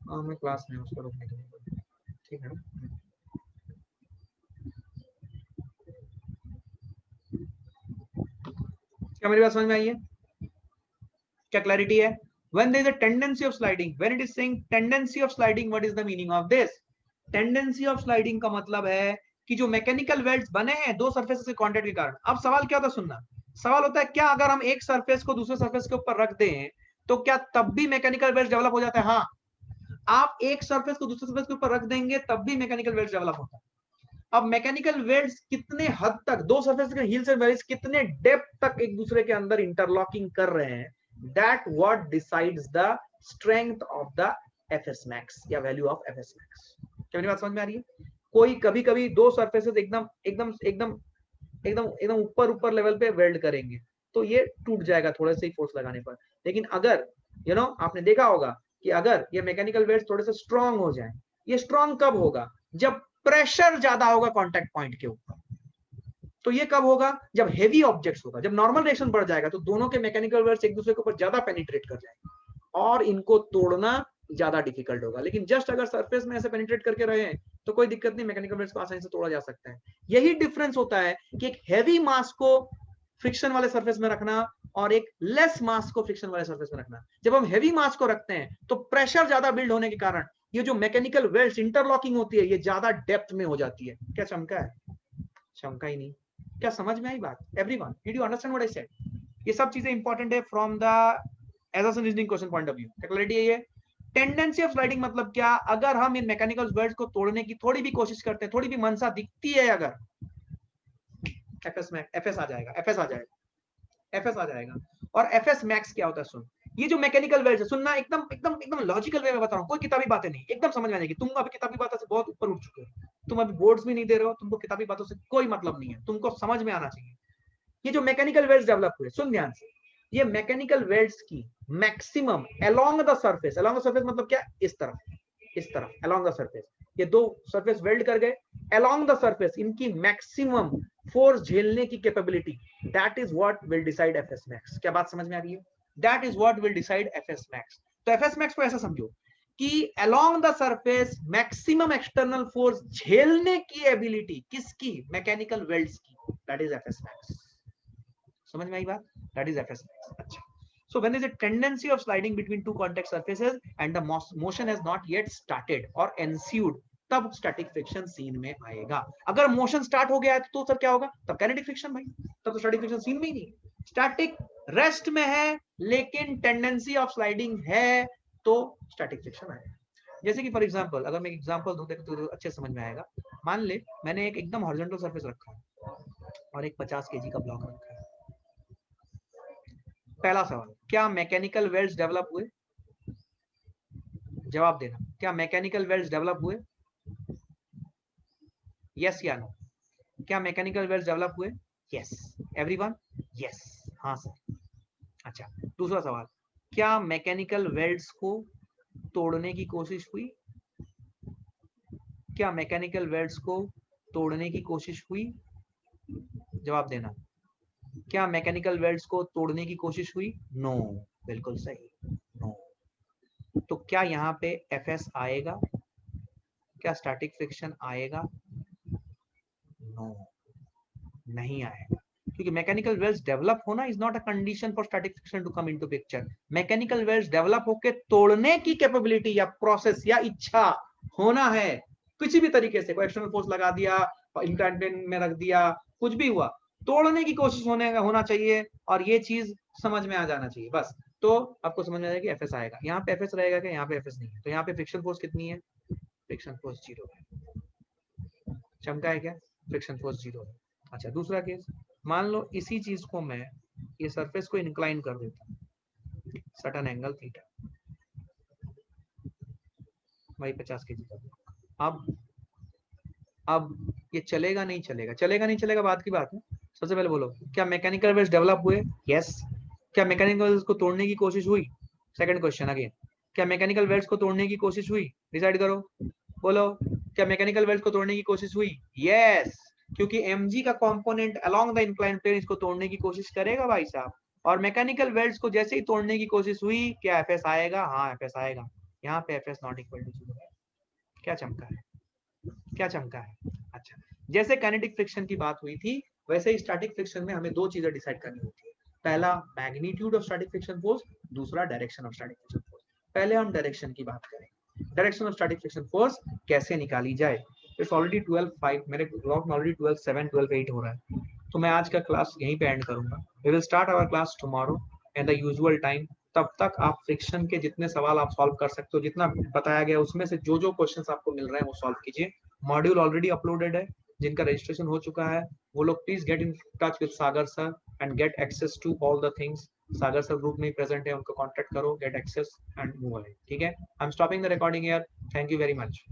हाँ मैं क्लास में उसको रोकने के लिए, ठीक है? क्या मेरी बात समझ में आई है? क्या क्लैरिटी है? When there is a tendency of sliding, when it is saying tendency of sliding, what is the meaning of this? Tendency of sliding का मतलब है कि जो मैकेनिकल वेल्स बने हैं दो सरफेस के कांटेक्ट के कारण। अब सवाल क्या होता है, सुनना। सवाल होता है क्या अगर हम एक सरफेस को दूसरे सरफेस के ऊपर रख दें तो क्या तब भी मैकेनिकल वेल्स डेवलप हो जाता है? हाँ, आप एक सरफेस को दूसरे सरफेस के ऊपर रख देंगे तब भी मैकेनिकल वेल्स डेवलप होता है। अब मैकेनिकल वेल्स कितने हद तक, दो सरफेस के हिल्स एंड वैलीज कितने डेप्थ तक एक दूसरे के अंदर इंटरलॉकिंग कर रहे हैं, that what decides the strength of the FS max या वैल्यू ऑफ एफएस मैक्स। क्या मेरी बात समझ में आ रही है? कोई कभी कभी दो सरफेसेस एकदम एकदम एकदम एकदम एकदम ऊपर लेवल पे वेल्ड करेंगे तो ये टूट जाएगा थोड़े से ही फोर्स लगाने पर। लेकिन अगर आपने देखा होगा कि अगर ये मैकेनिकल वेल्स थोड़े से स्ट्रांग हो जाए, ये स्ट्रांग कब होगा? जब प्रेशर ज्यादा होगा कांटेक्ट पॉइंट के ऊपर। तो ये कब होगा? जब हेवी ऑब्जेक्ट्स होगा, जब नॉर्मल रिएक्शन बढ़ जाएगा तो दोनों के मैकेनिकल वेल्स एक दूसरे के ऊपर ज्यादा पेनिट्रेट कर जाएंगे और इनको तोड़ना ज्यादा डिफिकल्ट होगा। लेकिन जस्ट अगर सरफेस में ऐसे पेनिट्रेट करके रहे तो कोई दिक्कत नहीं, मैकेनिकल वेल्स को आसानी से तोड़ा जा सकता है। यही डिफरेंस होता है कि एक हैवी मास को फ्रिक्शन वाले सरफेस में रखना और एक लेस मास को फ्रिक्शन वाले सरफेस में रखना। जब हम हैवी मास को रखते हैं तो प्रेशर ज्यादा बिल्ड होने के कारण ये जो मैकेनिकल वेल्स इंटरलॉकिंग होती है ये ज्यादा डेप्थ में हो जाती है। क्या चमका है? चमका ही नहीं। क्या समझ में आई बात? Everyone, did you understand what I said? ये सब चीजें इंपॉर्टेंट है from the एजर्सन reasoning question point of view. Clarity है? ये टेंडेंसी ऑफ स्लाइडिंग मतलब क्या? अगर हम इन मैकेनिकल वेल्स को तोड़ने की थोड़ी भी कोशिश करते हैं, थोड़ी भी मनसा दिखती है, अगर एफएस आ जाएगा। और एफएस मैक्स क्या होता है? सुन, ये जो मैकेनिकल वेल्स है, सुनना एकदम एकदम एकदम लॉजिकल वे में बता रहा हूँ, कोई किताबी बातें नहीं, एकदम समझ में आ जाएगी। तुम अभी किताबी बातों से बहुत ऊपर उठ चुके हो, तुम अभी बोर्ड्स भी नहीं दे रहे हो, तुमको किताबी बातों से कोई मतलब नहीं है, तुमको समझ में आना चाहिए। ये जो मैकेनिकल वेल्स डेवलप हुए, सुन ध्यान से, ये मैकेनिकल वेल्स की maximum along the surface, along the surface मतलब क्या, इस तरफ अलोंग द सरफेस, ये दो सरफेस वेल्ड कर गए, अलोंग द सरफेस इनकी मैक्सिमम फोर्स झेलने की capability, that is what will decide FS max. क्या बात समझ में आ रही है? That is what will decide FS max. तो एफएस मैक्स को ऐसा समझो कि along the surface maximum external force झेलने की एबिलिटी किसकी, मैकेनिकल वेल्ड्स की, दैट इज एफएस मैक्स। समझ में आई बात? That is FS max. अच्छा, so when there is a tendency of sliding between two contact surfaces and the motion has not yet started or ensued, तब static friction scene में आएगा। अगर motion start हो गया है तो सर क्या होगा, तब काइनेटिक फ्रिक्शन भाई, तब तो स्टैटिक फ्रिक्शन सीन में ही नहीं। स्टैटिक रेस्ट में है लेकिन टेंडेंसी ऑफ स्लाइडिंग है तो स्टैटिक फ्रिक्शन आएगा। जैसे कि फॉर एग्जांपल, अगर मैं एग्जांपल दूं तो अच्छे समझ में आएगा। मान ले मैंने एक एकदम हॉरिजॉन्टल सरफेस रखा है और एक 50 केजी का ब्लॉक रखा है। पहला सवाल, क्या मैकेनिकल वेल्ड्स डेवलप हुए? जवाब देना, क्या मैकेनिकल वेल्ड्स डेवलप हुए? यस या नो? क्या मैकेनिकल वेल्ड्स डेवलप हुए? यस। एवरीवन? यस। हाँ सर। अच्छा, दूसरा सवाल, क्या मैकेनिकल वेल्ड्स को तोड़ने की कोशिश हुई? क्या मैकेनिकल वेल्ड्स को तोड़ने की कोशिश हुई? जवाब देना, क्या मैकेनिकल वेल्ड्स को तोड़ने की कोशिश हुई? नो, बिल्कुल सही, नो। तो क्या यहाँ पे एफएस आएगा? क्या स्टैटिक फ्रिक्शन आएगा? नो, नहीं आएगा, क्योंकि मैकेनिकल वेल्स डेवलप होना is not a condition for static friction to come into picture. Mechanical welds develop होके तोड़ने की कैपेबिलिटी या प्रोसेस या इच्छा होना है, किसी भी तरीके से, कोई एक्सटर्नल फोर्स लगा दिया, इंक्लाइंड में रख दिया, कुछ भी हुआ, तोड़ने की कोशिश होना चाहिए, और ये चीज समझ में आ जाना चाहिए बस। तो आपको समझ में आएगा कि एफएस आएगा। यहाँ पे एफएस रहेगा क्या? यहाँ पे एफएस नहीं है, तो यहाँ पे फ्रिक्शन फोर्स कितनी है? फ्रिक्शन फोर्स 0 है। चमका है क्या? फ्रिक्शन फोर्स 0 है। अच्छा, दूसरा केस, मान लो इसी चीज को मैं ये सरफेस को इंक्लाइन कर देता हूँ सर्टेन एंगल थीटा, भाई 50 केजी का। अब ये चलेगा नहीं चलेगा, चलेगा नहीं चलेगा बात की बात है। सबसे पहले बोलो, क्या मैकेनिकल वेव्स डेवलप हुए? यस। क्या मैकेनिकल वेव्स को तोड़ने की कोशिश हुई? सेकंड क्वेश्चन अगेन, क्या मैकेनिकल वेव्स को तोड़ने की कोशिश हुई? डिसाइड करो, बोलो, क्या मैकेनिकल वेव्स को तोड़ने की कोशिश हुई? यस, क्योंकि mg का component along the inclined plane इसको तोड़ने की कोशिश करेगा भाई साहब। और मैकेनिकल वेल्ड्स को जैसे ही तोड़ने की कोशिश हुई, क्या एफएस आएगा? हाँ, एफएस आएगा। यहाँ पे एफएस नॉट इक्वल टू 0 है। क्या चमका है? क्या चमका है? अच्छा, जैसे काइनेटिक फ्रिक्शन की बात हुई थी, वैसे ही स्टैटिक फ्रिक्शन में हमें दो चीजें डिसाइड करनी होती है। पहला magnitude of static friction force, दूसरा direction of static friction force. पहले हम डायरेक्शन की बात करें, direction of static friction force कैसे निकाली जाए। इट्स ऑलरेडी 12:05, मेरे ब्लॉग में ऑलरेडी 12:07 12:08 हो रहा है, तो मैं आज का क्लास यहीं पे एंड करूंगा। We will start our class tomorrow at the usual time. तब तक आप फ्रिक्शन के जितने सवाल आप सॉल्व कर सकते हो, जितना बताया गया उसमें से जो जो क्वेश्चंस आपको मिल रहे हैं वो सॉल्व कीजिए। मॉड्यूल ऑलरेडी अपलोडेड है, जिनका रजिस्ट्रेशन हो चुका है वो लोग please get in touch with Sagar sir and get access to all the things. Sagar sir group में प्रेजेंट है, उनको कांटेक्ट करो, get access and move ahead. ठीक है, I am stopping the recording here. Thank you very much.